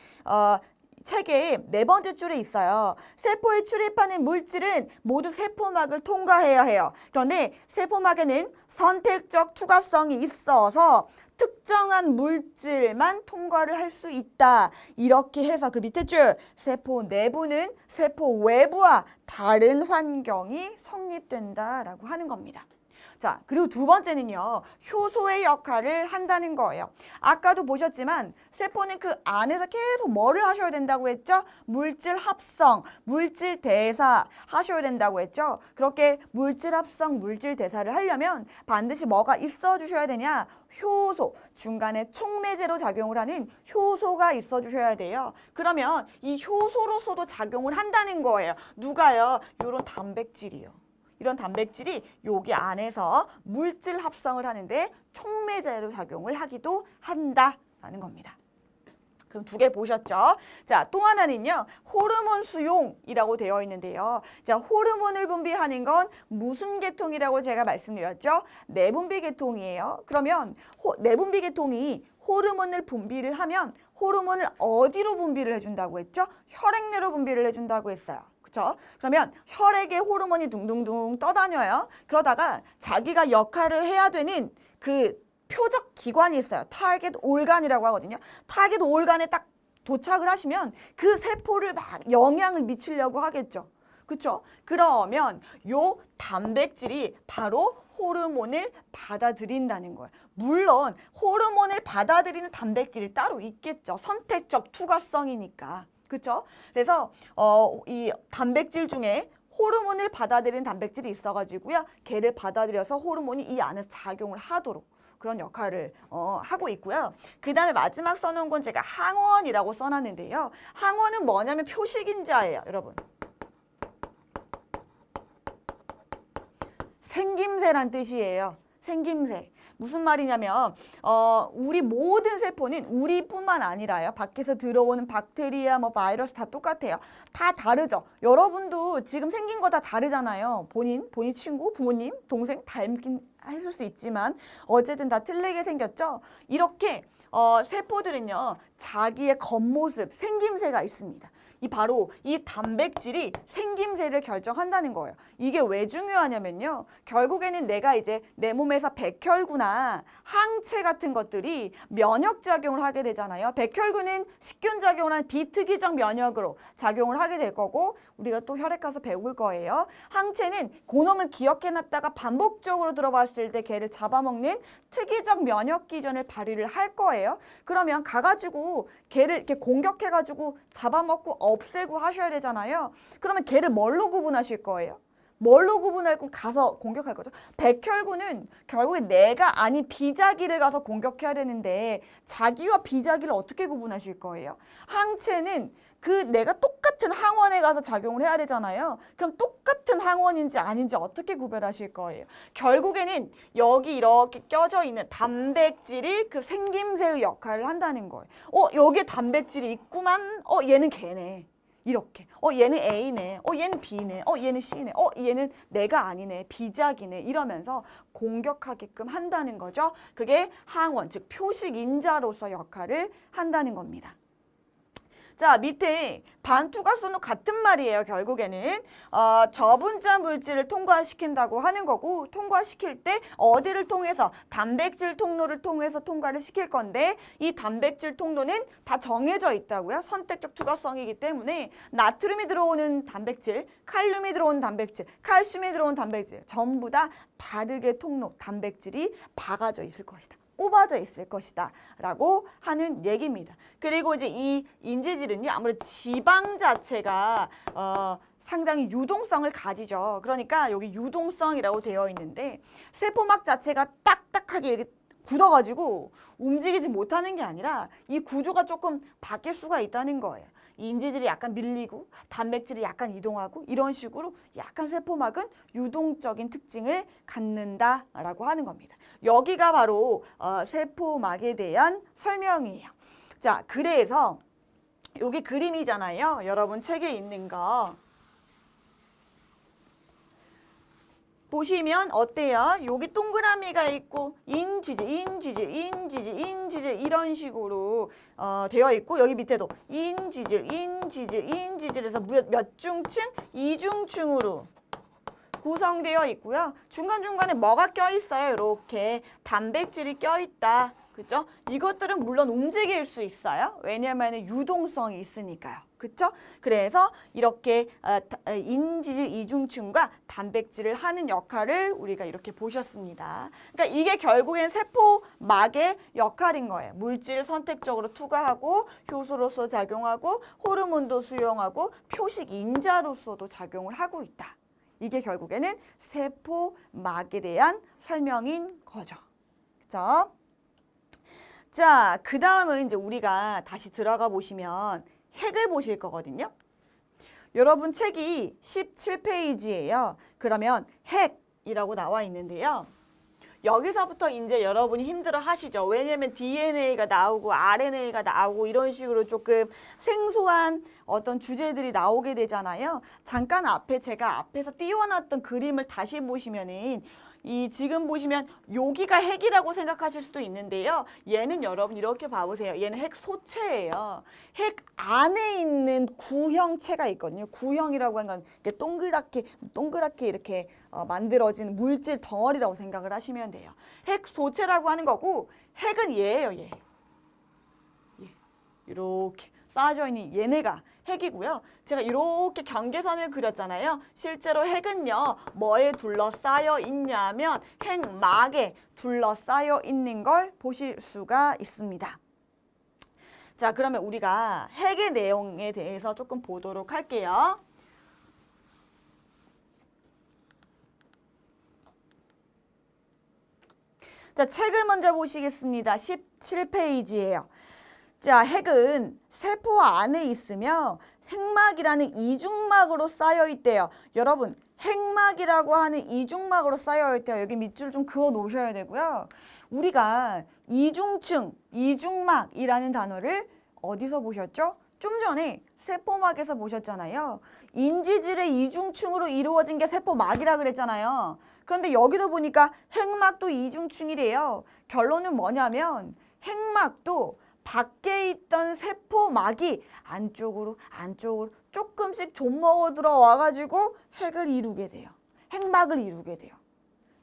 책의 네 번째 줄에 있어요. 세포에 출입하는 물질은 모두 세포막을 통과해야 해요. 그런데 세포막에는 선택적 투과성이 있어서 특정한 물질만 통과를 할 수 있다. 이렇게 해서 그 밑에 줄 세포 내부는 세포 외부와 다른 환경이 성립된다라고 하는 겁니다. 자, 그리고 두 번째는요. 효소의 역할을 한다는 거예요. 아까도 보셨지만 세포는 그 안에서 계속 뭐를 하셔야 된다고 했죠? 물질 합성, 물질 대사 하셔야 된다고 했죠? 그렇게 물질 합성, 물질 대사를 하려면 반드시 뭐가 있어 주셔야 되냐? 효소, 중간에 촉매제로 작용을 하는 효소가 있어 주셔야 돼요. 그러면 이 효소로서도 작용을 한다는 거예요. 누가요? 요런 단백질이요. 이런 단백질이 여기 안에서 물질 합성을 하는데 촉매제로 작용을 하기도 한다라는 겁니다. 그럼 두 개 보셨죠? 자, 또 하나는요. 호르몬 수용이라고 되어 있는데요. 자, 호르몬을 분비하는 건 무슨 계통이라고 제가 말씀드렸죠? 내분비 계통이에요. 그러면 내분비 계통이 호르몬을 분비를 하면 호르몬을 어디로 분비를 해준다고 했죠? 혈액내로 분비를 해준다고 했어요. 그렇죠? 그러면 혈액에 호르몬이 둥둥둥 떠다녀요. 그러다가 자기가 역할을 해야 되는 그 표적 기관이 있어요. 타겟 올간이라고 하거든요. 타겟 올간에 딱 도착을 하시면 그 세포를 막 영향을 미치려고 하겠죠. 그렇죠? 그러면 요 단백질이 바로 호르몬을 받아들인다는 거예요. 물론 호르몬을 받아들이는 단백질이 따로 있겠죠. 선택적 투과성이니까. 그렇죠? 그래서 이 단백질 중에 호르몬을 받아들이는 단백질이 있어가지고요. 걔를 받아들여서 호르몬이 이 안에서 작용을 하도록 그런 역할을 하고 있고요. 그 다음에 마지막 써놓은 건 제가 항원이라고 써놨는데요. 항원은 뭐냐면 표식인자예요. 여러분. 생김새란 뜻이에요. 생김새. 무슨 말이냐면 우리 모든 세포는 우리뿐만 아니라요. 밖에서 들어오는 박테리아, 뭐 바이러스 다 똑같아요. 다 다르죠. 여러분도 지금 생긴 거 다 다르잖아요. 본인 친구, 부모님, 동생 닮긴 했을 수 있지만 어쨌든 다 틀리게 생겼죠. 이렇게 세포들은요. 자기의 겉모습, 생김새가 있습니다. 바로 이 단백질이 생김새를 결정한다는 거예요. 이게 왜 중요하냐면요. 결국에는 내가 이제 내 몸에서 백혈구나 항체 같은 것들이 면역작용을 하게 되잖아요. 백혈구는 식균작용을 한 비특이적 면역으로 작용을 하게 될 거고 우리가 또 혈액 가서 배울 거예요. 항체는 그놈을 기억해놨다가 반복적으로 들어봤을 때 걔를 잡아먹는 특이적 면역 기전을 발휘를 할 거예요. 그러면 가가지고 걔를 이렇게 공격해가지고 잡아먹고 없애고 하셔야 되잖아요. 그러면 걔를 뭘로 구분하실 거예요? 뭘로 구분할 건 가서 공격할 거죠. 백혈구는 결국에 내가 아닌 비자기를 가서 공격해야 되는데 자기와 비자기를 어떻게 구분하실 거예요? 항체는 그 내가 똑같은 항원에 가서 작용을 해야 되잖아요. 그럼 똑같은 항원인지 아닌지 어떻게 구별하실 거예요? 결국에는 여기 이렇게 껴져 있는 단백질이 그 생김새의 역할을 한다는 거예요. 여기에 단백질이 있구만. 얘는 걔네. 이렇게. 얘는 A네. 얘는 B네. 얘는 C네. 얘는 내가 아니네. 비작이네. 이러면서 공격하게끔 한다는 거죠. 그게 항원, 즉 표식인자로서 역할을 한다는 겁니다. 자, 밑에 반투과성도 같은 말이에요. 결국에는 저분자 물질을 통과시킨다고 하는 거고 통과시킬 때 어디를 통해서? 단백질 통로를 통해서 통과를 시킬 건데 이 단백질 통로는 다 정해져 있다고요. 선택적 투과성이기 때문에 나트륨이 들어오는 단백질, 칼륨이 들어오는 단백질, 칼슘이 들어오는 단백질 전부 다 다르게 통로, 단백질이 박아져 있을 것이다. 뽑아져 있을 것이다 라고 하는 얘기입니다. 그리고 이제 이 인지질은요, 아무래도 지방 자체가 상당히 유동성을 가지죠. 그러니까 여기 유동성이라고 되어 있는데 세포막 자체가 딱딱하게 이렇게 굳어가지고 움직이지 못하는 게 아니라 이 구조가 조금 바뀔 수가 있다는 거예요. 이 인지질이 약간 밀리고 단백질이 약간 이동하고 이런 식으로 약간 세포막은 유동적인 특징을 갖는다라고 하는 겁니다. 여기가 바로 세포막에 대한 설명이에요. 자, 그래서 여기 그림이잖아요. 여러분 책에 있는 거. 보시면 어때요? 여기 동그라미가 있고 인지질, 인지질, 인지질, 인지질 이런 식으로 되어 있고 여기 밑에도 인지질, 인지질, 인지질에서 몇 중층? 이중층으로 구성되어 있고요. 중간중간에 뭐가 껴있어요? 이렇게 단백질이 껴있다. 그죠? 이것들은 물론 움직일 수 있어요. 왜냐하면 유동성이 있으니까요. 그쵸? 그래서 이렇게 인지질 이중층과 단백질을 하는 역할을 우리가 이렇게 보셨습니다. 그러니까 이게 결국엔 세포막의 역할인 거예요. 물질을 선택적으로 투과하고 효소로서 작용하고 호르몬도 수용하고 표식 인자로서도 작용을 하고 있다. 이게 결국에는 세포막에 대한 설명인 거죠. 그죠? 자, 그 다음은 이제 우리가 다시 들어가 보시면 핵을 보실 거거든요. 여러분 책이 17페이지예요. 그러면 핵이라고 나와 있는데요. 여기서부터 이제 여러분이 힘들어 하시죠. 왜냐면 DNA가 나오고 RNA가 나오고 이런 식으로 조금 생소한 어떤 주제들이 나오게 되잖아요. 잠깐 제가 앞에서 띄워놨던 그림을 다시 보시면은 지금 보시면 여기가 핵이라고 생각하실 수도 있는데요. 얘는 여러분 이렇게 봐보세요. 얘는 핵 소체예요. 핵 안에 있는 구형체가 있거든요. 구형이라고 하는 건 동그랗게 이렇게 만들어진 물질 덩어리라고 생각을 하시면 돼요. 핵 소체라고 하는 거고 핵은 얘예요. 얘. 이렇게 쌓여져 있는 얘네가 핵이고요. 제가 이렇게 경계선을 그렸잖아요. 실제로 핵은요, 뭐에 둘러싸여 있냐면 핵막에 둘러싸여 있는 걸 보실 수가 있습니다. 자, 그러면 우리가 핵의 내용에 대해서 조금 보도록 할게요. 자, 책을 먼저 보시겠습니다. 17페이지예요. 자, 핵은 세포 안에 있으며 핵막이라는 이중막으로 쌓여 있대요. 여러분, 핵막이라고 하는 이중막으로 쌓여 있대요. 여기 밑줄 좀 그어 놓으셔야 되고요. 우리가 이중층, 이중막이라는 단어를 어디서 보셨죠? 좀 전에 세포막에서 보셨잖아요. 인지질의 이중층으로 이루어진 게 세포막이라 그랬잖아요. 그런데 여기도 보니까 핵막도 이중층이래요. 결론은 뭐냐면 핵막도 밖에 있던 세포막이 안쪽으로 조금씩 좀먹어 들어와가지고 핵을 이루게 돼요. 핵막을 이루게 돼요.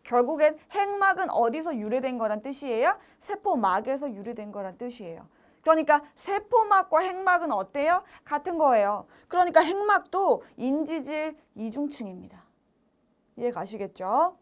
결국엔 핵막은 어디서 유래된 거란 뜻이에요? 세포막에서 유래된 거란 뜻이에요. 그러니까 세포막과 핵막은 어때요? 같은 거예요. 그러니까 핵막도 인지질 이중층입니다. 이해 가시겠죠?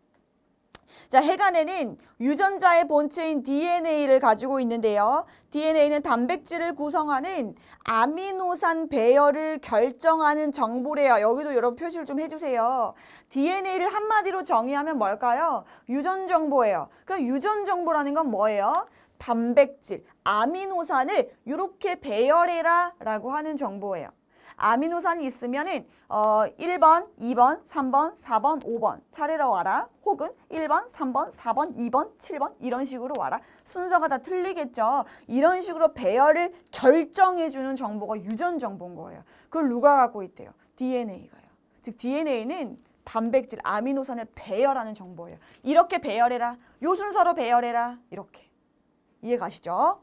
자, 핵 안에는 유전자의 본체인 DNA를 가지고 있는데요. DNA는 단백질을 구성하는 아미노산 배열을 결정하는 정보래요. 여기도 여러분 표시를 좀 해주세요. DNA를 한마디로 정의하면 뭘까요? 유전 정보예요. 그럼 유전 정보라는 건 뭐예요? 단백질, 아미노산을 이렇게 배열해라 라고 하는 정보예요. 아미노산이 있으면은 1번, 2번, 3번, 4번, 5번 차례로 와라. 혹은 1번, 3번, 4번, 2번, 7번 이런 식으로 와라. 순서가 다 틀리겠죠. 이런 식으로 배열을 결정해주는 정보가 유전 정보인 거예요. 그걸 누가 갖고 있대요? DNA가요. 즉 DNA는 단백질, 아미노산을 배열하는 정보예요. 이렇게 배열해라. 요 순서로 배열해라. 이렇게. 이해 가시죠?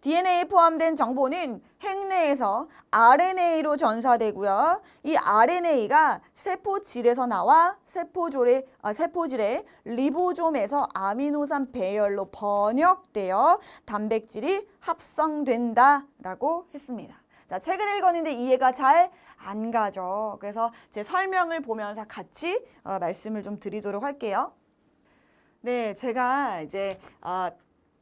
DNA에 포함된 정보는 핵 내에서 RNA로 전사되고요. 이 RNA가 세포질에서 나와 세포질의 리보솜에서 아미노산 배열로 번역되어 단백질이 합성된다라고 했습니다. 자, 책을 읽었는데 이해가 잘 안 가죠. 그래서 제 설명을 보면서 같이 말씀을 좀 드리도록 할게요. 네, 제가 이제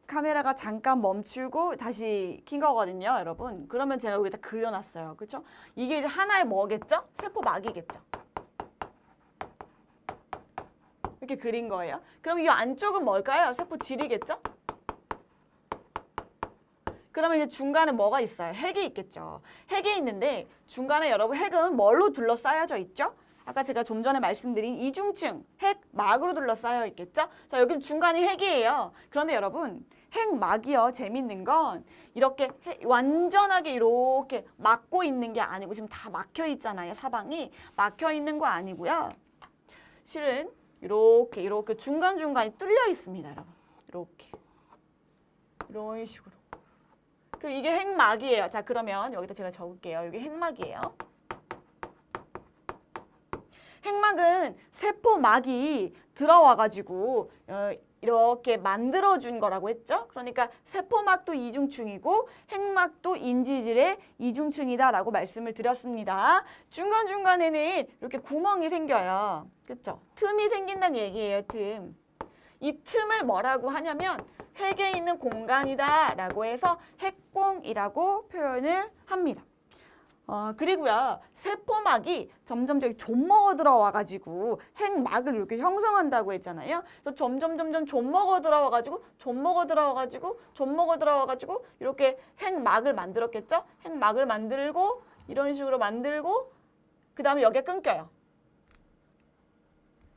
카메라가 잠깐 멈추고 다시 킨 거거든요, 여러분. 그러면 제가 여기다 그려놨어요. 그렇죠? 이게 이제 하나의 뭐겠죠? 세포막이겠죠. 이렇게 그린 거예요. 그럼 이 안쪽은 뭘까요? 세포질이겠죠? 그러면 이제 중간에 뭐가 있어요? 핵이 있겠죠. 핵이 있는데 중간에 여러분 핵은 뭘로 둘러싸여져 있죠? 아까 제가 좀 전에 말씀드린 이중층, 핵막으로 둘러싸여 있겠죠? 자, 여기는 중간이 핵이에요. 그런데 여러분, 핵막이요. 재밌는 건 이렇게 완전하게 이렇게 막고 있는 게 아니고 지금 다 막혀 있잖아요. 사방이 막혀 있는 거 아니고요. 실은 이렇게 중간중간이 뚫려 있습니다, 여러분. 이렇게. 이런 식으로. 그럼 이게 핵막이에요. 자, 그러면 여기다 제가 적을게요. 여기 핵막이에요. 핵막은 세포막이 들어와가지고 이렇게 만들어준 거라고 했죠. 그러니까 세포막도 이중층이고 핵막도 인지질의 이중층이다라고 말씀을 드렸습니다. 중간중간에는 이렇게 구멍이 생겨요. 그렇죠? 틈이 생긴다는 얘기예요. 틈. 이 틈을 뭐라고 하냐면 핵에 있는 공간이다라고 해서 핵공이라고 표현을 합니다. 그리고요, 세포막이 점점 저기 좀먹어 들어와가지고 핵막을 이렇게 형성한다고 했잖아요. 그래서 점점 좀먹어 들어와가지고 이렇게 핵막을 만들었겠죠. 핵막을 만들고 이런 식으로 만들고 그 다음에 여기에 끊겨요.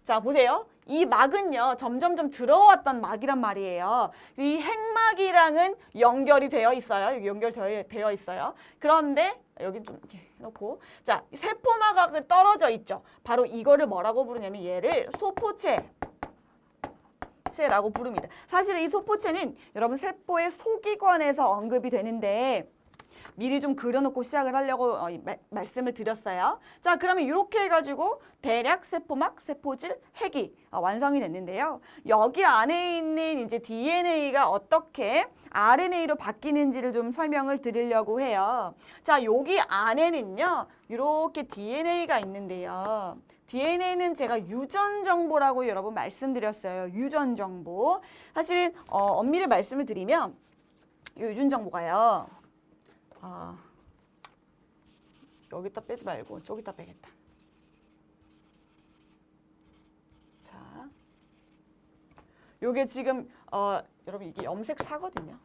자, 보세요. 이 막은요, 점점 들어왔던 막이란 말이에요. 이 핵막이랑은 연결이 되어 있어요. 여기 연결되어 있어요. 그런데 여기 좀 이렇게 해놓고, 자, 세포막하고 떨어져 있죠. 바로 이거를 뭐라고 부르냐면 얘를 소포체라고 부릅니다. 사실은 이 소포체는 여러분 세포의 소기관에서 언급이 되는데 미리 좀 그려놓고 시작을 하려고 말씀을 드렸어요. 자, 그러면 이렇게 해가지고 대략 세포막, 세포질, 핵이 완성이 됐는데요. 여기 안에 있는 이제 DNA가 어떻게 RNA로 바뀌는지를 좀 설명을 드리려고 해요. 자, 여기 안에는요, 이렇게 DNA가 있는데요. DNA는 제가 유전 정보라고 여러분 말씀드렸어요. 유전 정보. 사실은 엄밀히 말씀을 드리면 이 유전 정보가요. 여기다 빼지 말고 저기다 빼겠다. 자, 요게 지금 여러분 이게 염색사거든요.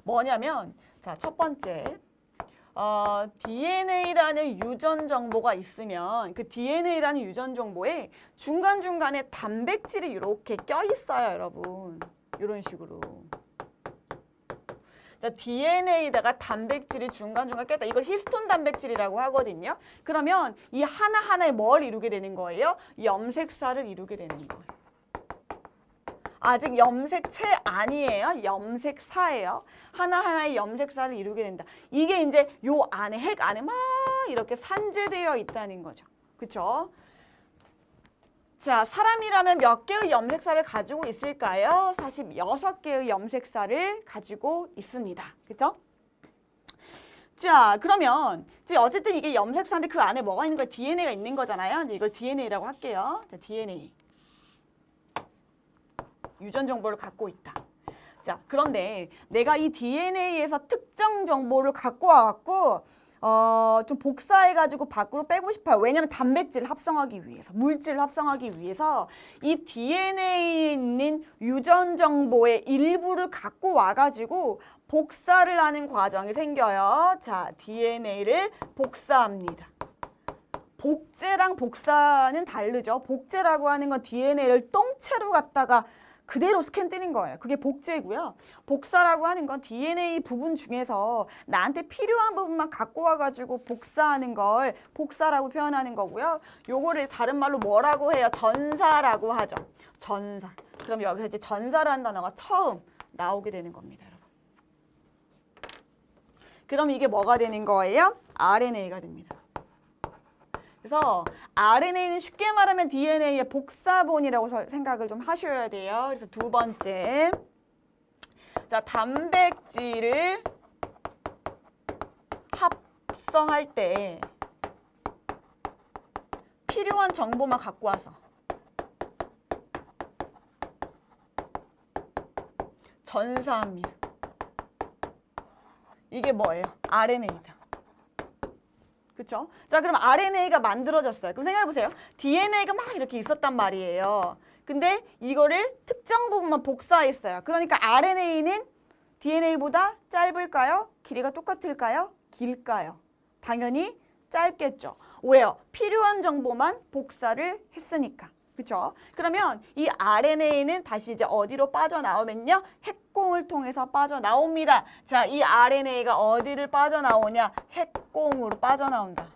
뭐냐면 자, 첫 번째 DNA라는 유전 정보가 있으면 그 DNA라는 유전 정보에 중간중간에 단백질이 이렇게 껴 있어요, 여러분. 이런 식으로. 자, DNA에다가 단백질이 중간중간 꼈다. 이걸 히스톤 단백질이라고 하거든요. 그러면 이 하나하나에 뭘 이루게 되는 거예요? 염색사를 이루게 되는 거예요. 아직 염색체 아니에요. 염색사예요. 하나하나의 염색사를 이루게 된다. 이게 이제 요 안에, 핵 안에 막 이렇게 산재되어 있다는 거죠. 그쵸? 자, 사람이라면 몇 개의 염색사를 가지고 있을까요? 46개의 염색사를 가지고 있습니다. 그죠? 자, 그러면 이제 어쨌든 이게 염색사인데 그 안에 뭐가 있는 거예요? DNA가 있는 거잖아요. 이제 이걸 DNA라고 할게요. 자, DNA. 유전 정보를 갖고 있다. 자, 그런데 내가 이 DNA에서 특정 정보를 갖고 와갖고 좀 복사해가지고 밖으로 빼고 싶어요. 왜냐하면 단백질을 합성하기 위해서, 물질을 합성하기 위해서 이 DNA에 있는 유전 정보의 일부를 갖고 와가지고 복사를 하는 과정이 생겨요. 자, DNA를 복사합니다. 복제랑 복사는 다르죠. 복제라고 하는 건 DNA를 똥채로 갖다가 그대로 스캔 뜨는 거예요. 그게 복제고요. 복사라고 하는 건 DNA 부분 중에서 나한테 필요한 부분만 갖고 와가지고 복사하는 걸 복사라고 표현하는 거고요. 요거를 다른 말로 뭐라고 해요? 전사라고 하죠. 전사. 그럼 여기서 이제 전사라는 단어가 처음 나오게 되는 겁니다, 여러분. 그럼 이게 뭐가 되는 거예요? RNA가 됩니다. 그래서 RNA는 쉽게 말하면 DNA의 복사본이라고 생각을 좀 하셔야 돼요. 그래서 두 번째, 자, 단백질을 합성할 때 필요한 정보만 갖고 와서 전사합니다. 이게 뭐예요? RNA다. 그쵸? 자, 그럼 RNA가 만들어졌어요. 그럼 생각해보세요. DNA가 막 이렇게 있었단 말이에요. 근데 이거를 특정 부분만 복사했어요. 그러니까 RNA는 DNA보다 짧을까요? 길이가 똑같을까요? 길까요? 당연히 짧겠죠. 왜요? 필요한 정보만 복사를 했으니까. 그쵸? 그러면 이 RNA는 다시 이제 어디로 빠져나오면요? 핵공을 통해서 빠져나옵니다. 자, 이 RNA가 어디를 빠져나오냐? 핵공으로 빠져나온다.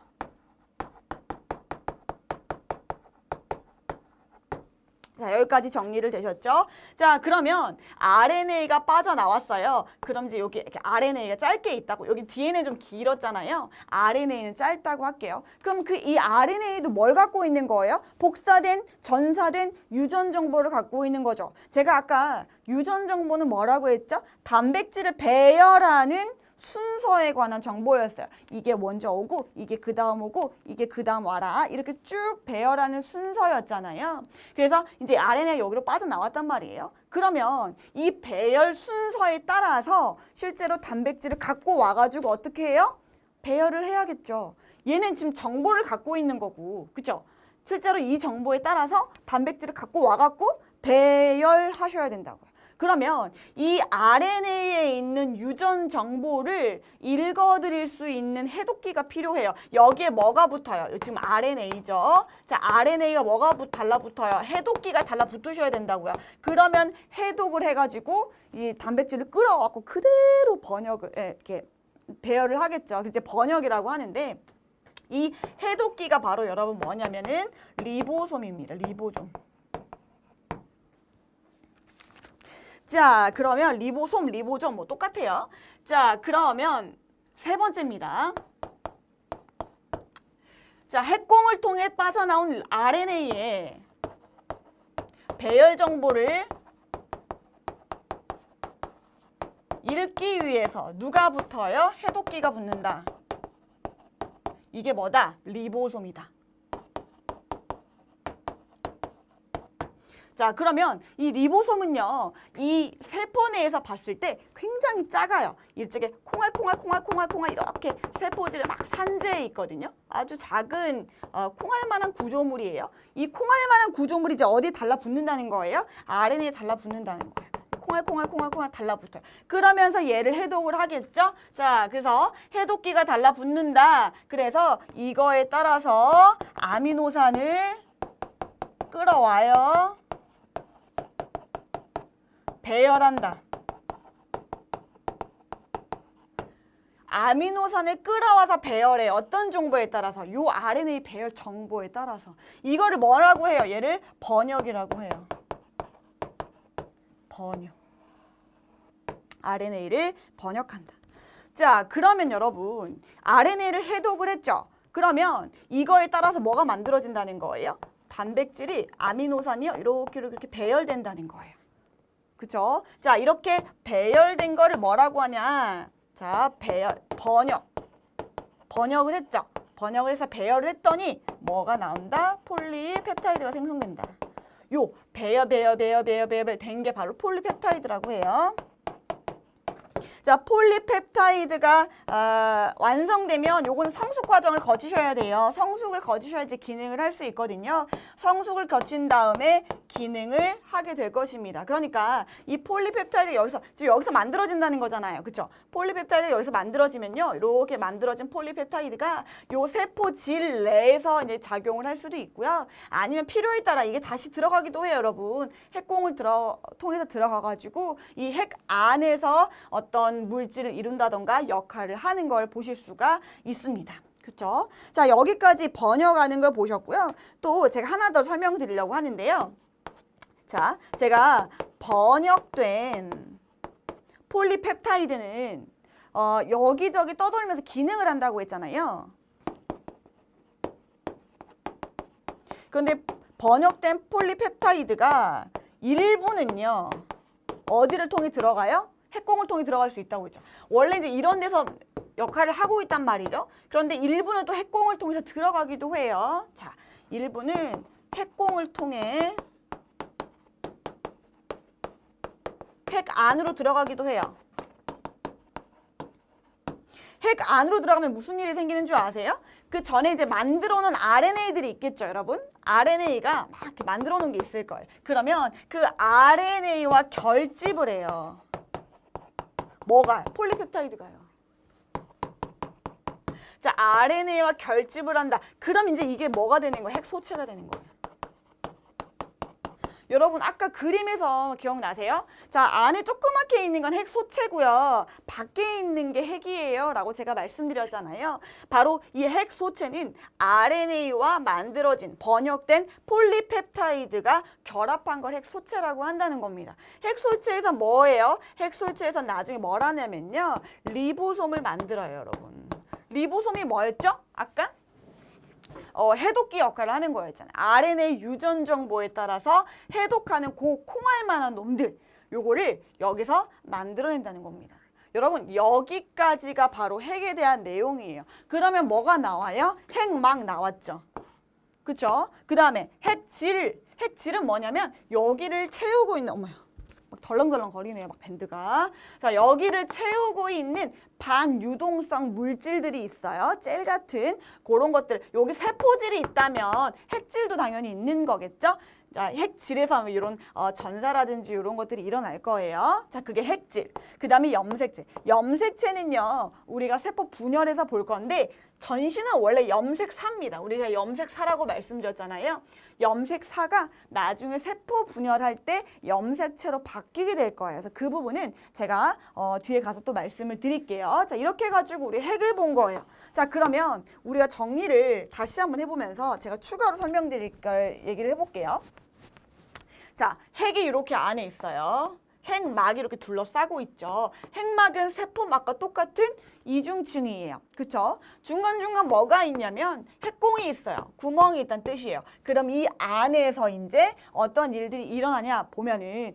자, 여기까지 정리를 되셨죠? 자, 그러면 RNA가 빠져나왔어요. 그럼 이제 여기 이렇게 RNA가 짧게 있다고, 여기 DNA는 좀 길었잖아요. RNA는 짧다고 할게요. 그럼 이 RNA도 뭘 갖고 있는 거예요? 복사된, 전사된 유전 정보를 갖고 있는 거죠. 제가 아까 유전 정보는 뭐라고 했죠? 단백질을 배열하는 순서에 관한 정보였어요. 이게 먼저 오고, 이게 그 다음 오고, 이게 그 다음 와라. 이렇게 쭉 배열하는 순서였잖아요. 그래서 이제 RNA가 여기로 빠져나왔단 말이에요. 그러면 이 배열 순서에 따라서 실제로 단백질을 갖고 와가지고 어떻게 해요? 배열을 해야겠죠. 얘는 지금 정보를 갖고 있는 거고, 그죠? 실제로 이 정보에 따라서 단백질을 갖고 와갖고 배열하셔야 된다고요. 그러면 이 RNA에 있는 유전 정보를 읽어드릴 수 있는 해독기가 필요해요. 여기에 뭐가 붙어요? 지금 RNA죠. 자, RNA가 뭐가 달라붙어요? 해독기가 달라붙으셔야 된다고요. 그러면 해독을 해가지고 이 단백질을 끌어갖고 그대로 번역을 이렇게 배열을 하겠죠. 이제 번역이라고 하는데 이 해독기가 바로 여러분 뭐냐면은 리보솜입니다. 리보솜. 자, 그러면 리보솜, 리보솜 뭐 똑같아요. 자, 그러면 세 번째입니다. 자, 핵공을 통해 빠져나온 RNA의 배열 정보를 읽기 위해서 누가 붙어요? 해독기가 붙는다. 이게 뭐다? 리보솜이다. 자, 그러면 이 리보솜은요, 이 세포 내에서 봤을 때 굉장히 작아요. 이쪽에 콩알콩알 이렇게 세포질에 막 산재해 있거든요. 아주 작은 콩알만한 구조물이에요. 이 콩알만한 구조물이 이제 어디에 달라붙는다는 거예요? RNA에 달라붙는다는 거예요. 콩알 달라붙어요. 그러면서 얘를 해독을 하겠죠? 자, 그래서 해독기가 달라붙는다. 그래서 이거에 따라서 아미노산을 끌어와요. 배열한다. 아미노산을 끌어와서 배열해. 어떤 정보에 따라서? 요 RNA 배열 정보에 따라서. 이거를 뭐라고 해요? 얘를 번역이라고 해요. 번역. RNA를 번역한다. 자, 그러면 여러분 RNA를 해독을 했죠? 그러면 이거에 따라서 뭐가 만들어진다는 거예요? 단백질이 아미노산이요 이렇게 배열된다는 거예요. 그쵸? 자, 이렇게 배열된 거를 뭐라고 하냐? 자, 번역을 했죠? 번역을 해서 배열을 했더니 뭐가 나온다? 폴리펩타이드가 생성된다. 요 배열 된 게 바로 폴리펩타이드라고 해요. 자, 폴리펩타이드가 완성되면 요건 성숙 과정을 거치셔야 돼요. 성숙을 거치셔야지 기능을 할 수 있거든요. 성숙을 거친 다음에 기능을 하게 될 것입니다. 그러니까 이 폴리펩타이드 지금 여기서 만들어진다는 거잖아요. 그렇죠? 폴리펩타이드 여기서 만들어지면요. 이렇게 만들어진 폴리펩타이드가 요 세포질 내에서 이제 작용을 할 수도 있고요. 아니면 필요에 따라 이게 다시 들어가기도 해요, 여러분. 핵공을 통해서 들어가가지고 이 핵 안에서 어떤 물질을 이룬다던가 역할을 하는 걸 보실 수가 있습니다. 그렇죠? 자, 여기까지 번역하는 걸 보셨고요. 또 제가 하나 더 설명드리려고 하는데요. 자, 제가 번역된 폴리펩타이드는 여기저기 떠돌면서 기능을 한다고 했잖아요. 그런데 번역된 폴리펩타이드가 일부는요. 어디를 통해 들어가요? 핵공을 통해 들어갈 수 있다고 했죠. 원래 이제 이런 데서 역할을 하고 있단 말이죠. 그런데 일부는 또 핵공을 통해서 들어가기도 해요. 자, 일부는 핵공을 통해 핵 안으로 들어가기도 해요. 핵 안으로 들어가면 무슨 일이 생기는 줄 아세요? 그 전에 이제 만들어 놓은 RNA들이 있겠죠, 여러분? RNA가 막 이렇게 만들어 놓은 게 있을 거예요. 그러면 그 RNA와 결집을 해요. 뭐가? 폴리펩타이드가요. 자, RNA와 결집을 한다. 그럼 이제 이게 뭐가 되는 거예요? 핵소체가 되는 거예요. 여러분 아까 그림에서 기억나세요? 자, 안에 조그맣게 있는 건 핵소체고요. 밖에 있는 게 핵이에요 라고 제가 말씀드렸잖아요. 바로 이 핵소체는 RNA와 만들어진 번역된 폴리펩타이드가 결합한 걸 핵소체라고 한다는 겁니다. 핵소체에서 뭐예요? 핵소체에서 나중에 뭘 하냐면요. 리보솜을 만들어요, 여러분. 리보솜이 뭐였죠? 아까? 해독기 역할을 하는 거였잖아요. RNA 유전 정보에 따라서 해독하는 그 콩알만한 놈들, 요거를 여기서 만들어낸다는 겁니다. 여러분 여기까지가 바로 핵에 대한 내용이에요. 그러면 뭐가 나와요? 핵막 나왔죠. 그쵸? 그 다음에 핵질. 핵질은 뭐냐면 여기를 채우고 있는, 어머야, 막 덜렁덜렁 거리네요, 막 밴드가. 자, 여기를 채우고 있는 반유동성 물질들이 있어요. 젤 같은 그런 것들. 여기 세포질이 있다면 핵질도 당연히 있는 거겠죠? 자, 핵질에서 이런 전사라든지 이런 것들이 일어날 거예요. 자, 그게 핵질. 그 다음에 염색체. 염색체는요, 우리가 세포 분열해서 볼 건데 전신은 원래 염색사입니다. 우리가 염색사라고 말씀드렸잖아요. 염색사가 나중에 세포 분열할 때 염색체로 바뀌게 될 거예요. 그래서 그 부분은 제가 뒤에 가서 또 말씀을 드릴게요. 자, 이렇게 해가지고 우리 핵을 본 거예요. 자, 그러면 우리가 정리를 다시 한번 해보면서 제가 추가로 설명드릴 걸 얘기를 해볼게요. 자, 핵이 이렇게 안에 있어요. 핵막이 이렇게 둘러싸고 있죠. 핵막은 세포막과 똑같은 이중층이에요. 그쵸? 중간중간 뭐가 있냐면 핵공이 있어요. 구멍이 있다는 뜻이에요. 그럼 이 안에서 이제 어떤 일들이 일어나냐 보면은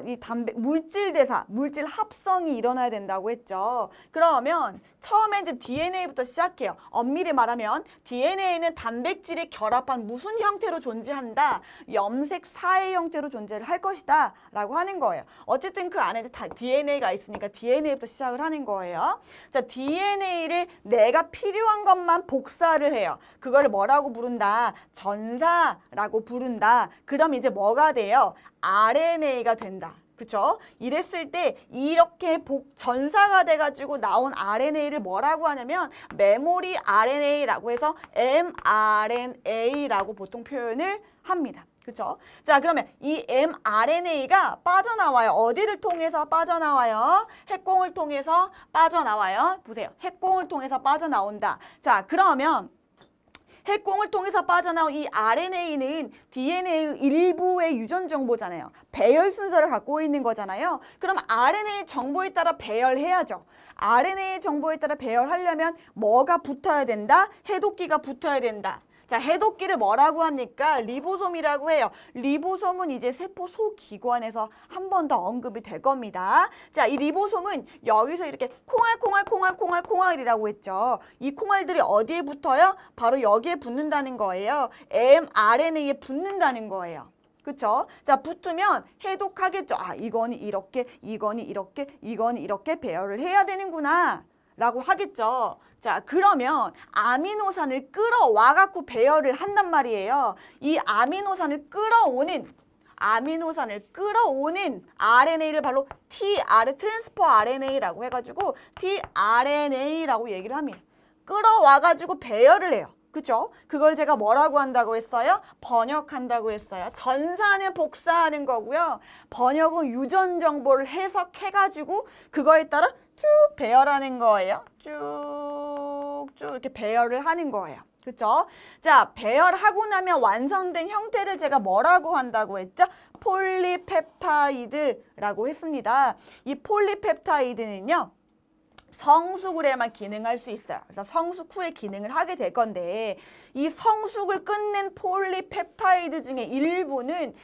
이 물질 대사, 물질 합성이 일어나야 된다고 했죠. 그러면 처음에 이제 DNA부터 시작해요. 엄밀히 말하면 DNA는 단백질이 결합한 무슨 형태로 존재한다? 염색사의 형태로 존재를 할 것이다 라고 하는 거예요. 어쨌든 그 안에 다 DNA가 있으니까 DNA부터 시작을 하는 거예요. 자, DNA를 내가 필요한 것만 복사를 해요. 그걸 뭐라고 부른다? 전사라고 부른다. 그럼 이제 뭐가 돼요? RNA가 된다. 그쵸? 이랬을 때 이렇게 전사가 돼가지고 나온 RNA를 뭐라고 하냐면 메모리 RNA라고 해서 mRNA라고 보통 표현을 합니다. 그쵸? 자, 그러면 이 mRNA가 빠져나와요. 어디를 통해서 빠져나와요? 핵공을 통해서 빠져나와요. 보세요. 핵공을 통해서 빠져나온다. 자, 그러면 핵공을 통해서 빠져나온 이 RNA는 DNA의 일부의 유전 정보잖아요. 배열 순서를 갖고 있는 거잖아요. 그럼 RNA 정보에 따라 배열해야죠. RNA 정보에 따라 배열하려면 뭐가 붙어야 된다? 해독기가 붙어야 된다. 자, 해독기를 뭐라고 합니까? 리보솜이라고 해요. 리보솜은 이제 세포 소기관에서 한 번 더 언급이 될 겁니다. 자, 이 리보솜은 여기서 이렇게 콩알이라고 했죠. 이 콩알들이 어디에 붙어요? 바로 여기에 붙는다는 거예요. mRNA에 붙는다는 거예요. 그쵸? 자, 붙으면 해독하겠죠. 아, 이거는 이렇게, 이거는 이렇게, 이거는 이렇게 배열을 해야 되는구나 라고 하겠죠. 자, 그러면 아미노산을 끌어와갖고 배열을 한단 말이에요. 이 아미노산을 끌어오는 RNA를 바로 트랜스퍼 RNA라고 해가지고 tRNA라고 얘기를 합니다. 끌어와가지고 배열을 해요. 그죠? 그걸 제가 뭐라고 한다고 했어요? 번역한다고 했어요. 전사는 복사하는 거고요. 번역은 유전 정보를 해석해가지고 그거에 따라 쭉 배열하는 거예요. 쭉쭉 이렇게 배열을 하는 거예요. 그렇죠? 자, 배열하고 나면 완성된 형태를 제가 뭐라고 한다고 했죠? 폴리펩타이드라고 했습니다. 이 폴리펩타이드는요, 성숙을에만 기능할 수 있어요. 그래서 성숙 후에 기능을 하게 될 건데 이 성숙을 끝낸 폴리펩타이드 중에 일부는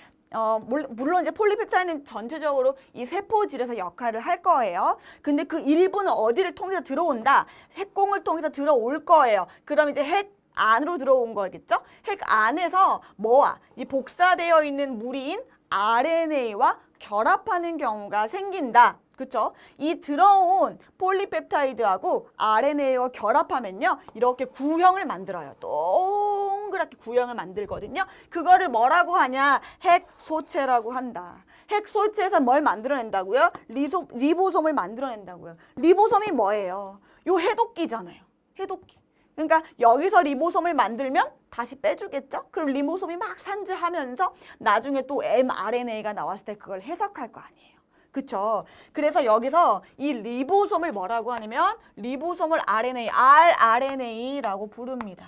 물론 이제 폴리펩타이드는 전체적으로 이 세포질에서 역할을 할 거예요. 근데 그 일부는 어디를 통해서 들어온다? 핵공을 통해서 들어올 거예요. 그럼 이제 핵 안으로 들어온 거겠죠? 핵 안에서 뭐와 이 복사되어 있는 무리인 RNA와 결합하는 경우가 생긴다. 그쵸? 이 들어온 폴리펩타이드하고 RNA와 결합하면요. 이렇게 구형을 만들어요. 동그랗게 구형을 만들거든요. 그거를 뭐라고 하냐? 핵소체라고 한다. 핵소체에서 뭘 만들어낸다고요? 리보솜을 만들어낸다고요. 리보솜이 뭐예요? 요 해독기잖아요. 해독기. 그러니까 여기서 리보솜을 만들면 다시 빼주겠죠? 그럼 리보솜이 막 산재하면서 나중에 또 mRNA가 나왔을 때 그걸 해석할 거 아니에요. 그쵸? 그래서 여기서 이 리보솜을 뭐라고 하냐면 리보솜을 RNA, rRNA라고 부릅니다.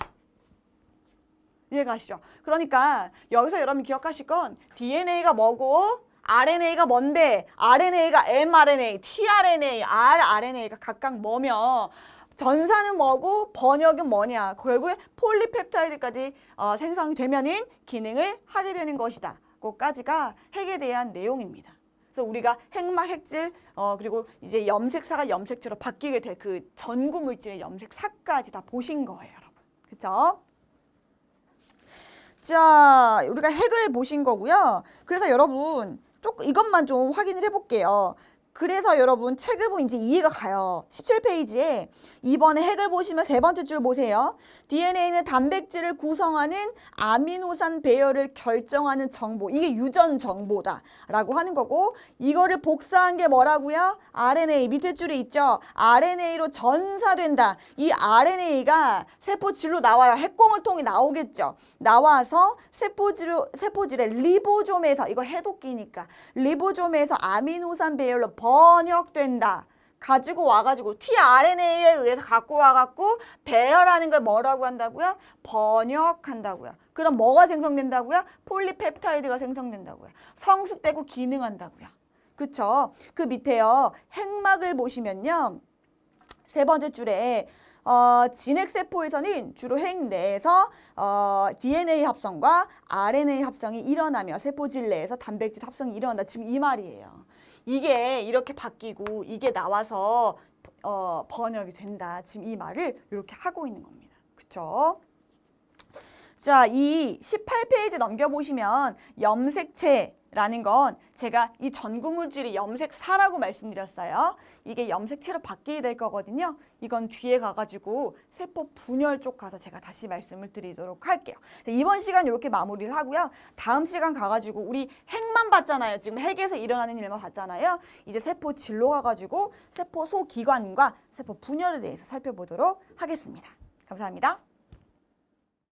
이해가시죠? 그러니까 여기서 여러분 기억하실 건 DNA가 뭐고 RNA가 뭔데 RNA가 mRNA, tRNA, rRNA가 각각 뭐며 전사는 뭐고 번역은 뭐냐. 결국에 폴리펩타이드까지 생성이 되면은 기능을 하게 되는 것이다. 그거까지가 핵에 대한 내용입니다. 그래서 우리가 핵막, 핵질, 그리고 이제 염색사가 염색체로 바뀌게 될 그 전구 물질의 염색사까지 다 보신 거예요, 여러분. 그쵸? 자, 우리가 핵을 보신 거고요. 그래서 여러분, 이것만 좀 확인을 해볼게요. 그래서 여러분 책을 보면 이제 이해가 가요. 17페이지에 이번에 핵을 보시면 세 번째 줄 보세요. DNA는 단백질을 구성하는 아미노산 배열을 결정하는 정보. 이게 유전 정보다라고 하는 거고 이거를 복사한 게 뭐라고요? RNA 밑에 줄에 있죠. RNA로 전사된다. 이 RNA가 세포질로 나와요. 핵공을 통해 나오겠죠. 나와서 세포질의 리보솜에서 이거 해독기니까 리보솜에서 아미노산 배열로 번역된다. 가지고 와가지고 tRNA에 의해서 갖고 와갖고 배열하는 걸 뭐라고 한다고요? 번역한다고요. 그럼 뭐가 생성된다고요? 폴리펩타이드가 생성된다고요. 성숙되고 기능한다고요. 그쵸? 그 밑에요. 핵막을 보시면요. 세 번째 줄에 진핵세포에서는 주로 핵 내에서 DNA 합성과 RNA 합성이 일어나며 세포질 내에서 단백질 합성이 일어난다. 지금 이 말이에요. 이게 이렇게 바뀌고 이게 나와서 번역이 된다. 지금 이 말을 이렇게 하고 있는 겁니다. 그쵸? 자, 이 18페이지 넘겨보시면 염색체라는 건 제가 이 전구물질이 염색사라고 말씀드렸어요. 이게 염색체로 바뀌게 될 거거든요. 이건 뒤에 가가지고 세포 분열 쪽 가서 제가 다시 말씀을 드리도록 할게요. 이번 시간 이렇게 마무리를 하고요. 다음 시간 가가지고 우리 핵만 봤잖아요. 지금 핵에서 일어나는 일만 봤잖아요. 이제 세포 질로 가가지고 세포 소기관과 세포 분열에 대해서 살펴보도록 하겠습니다. 감사합니다.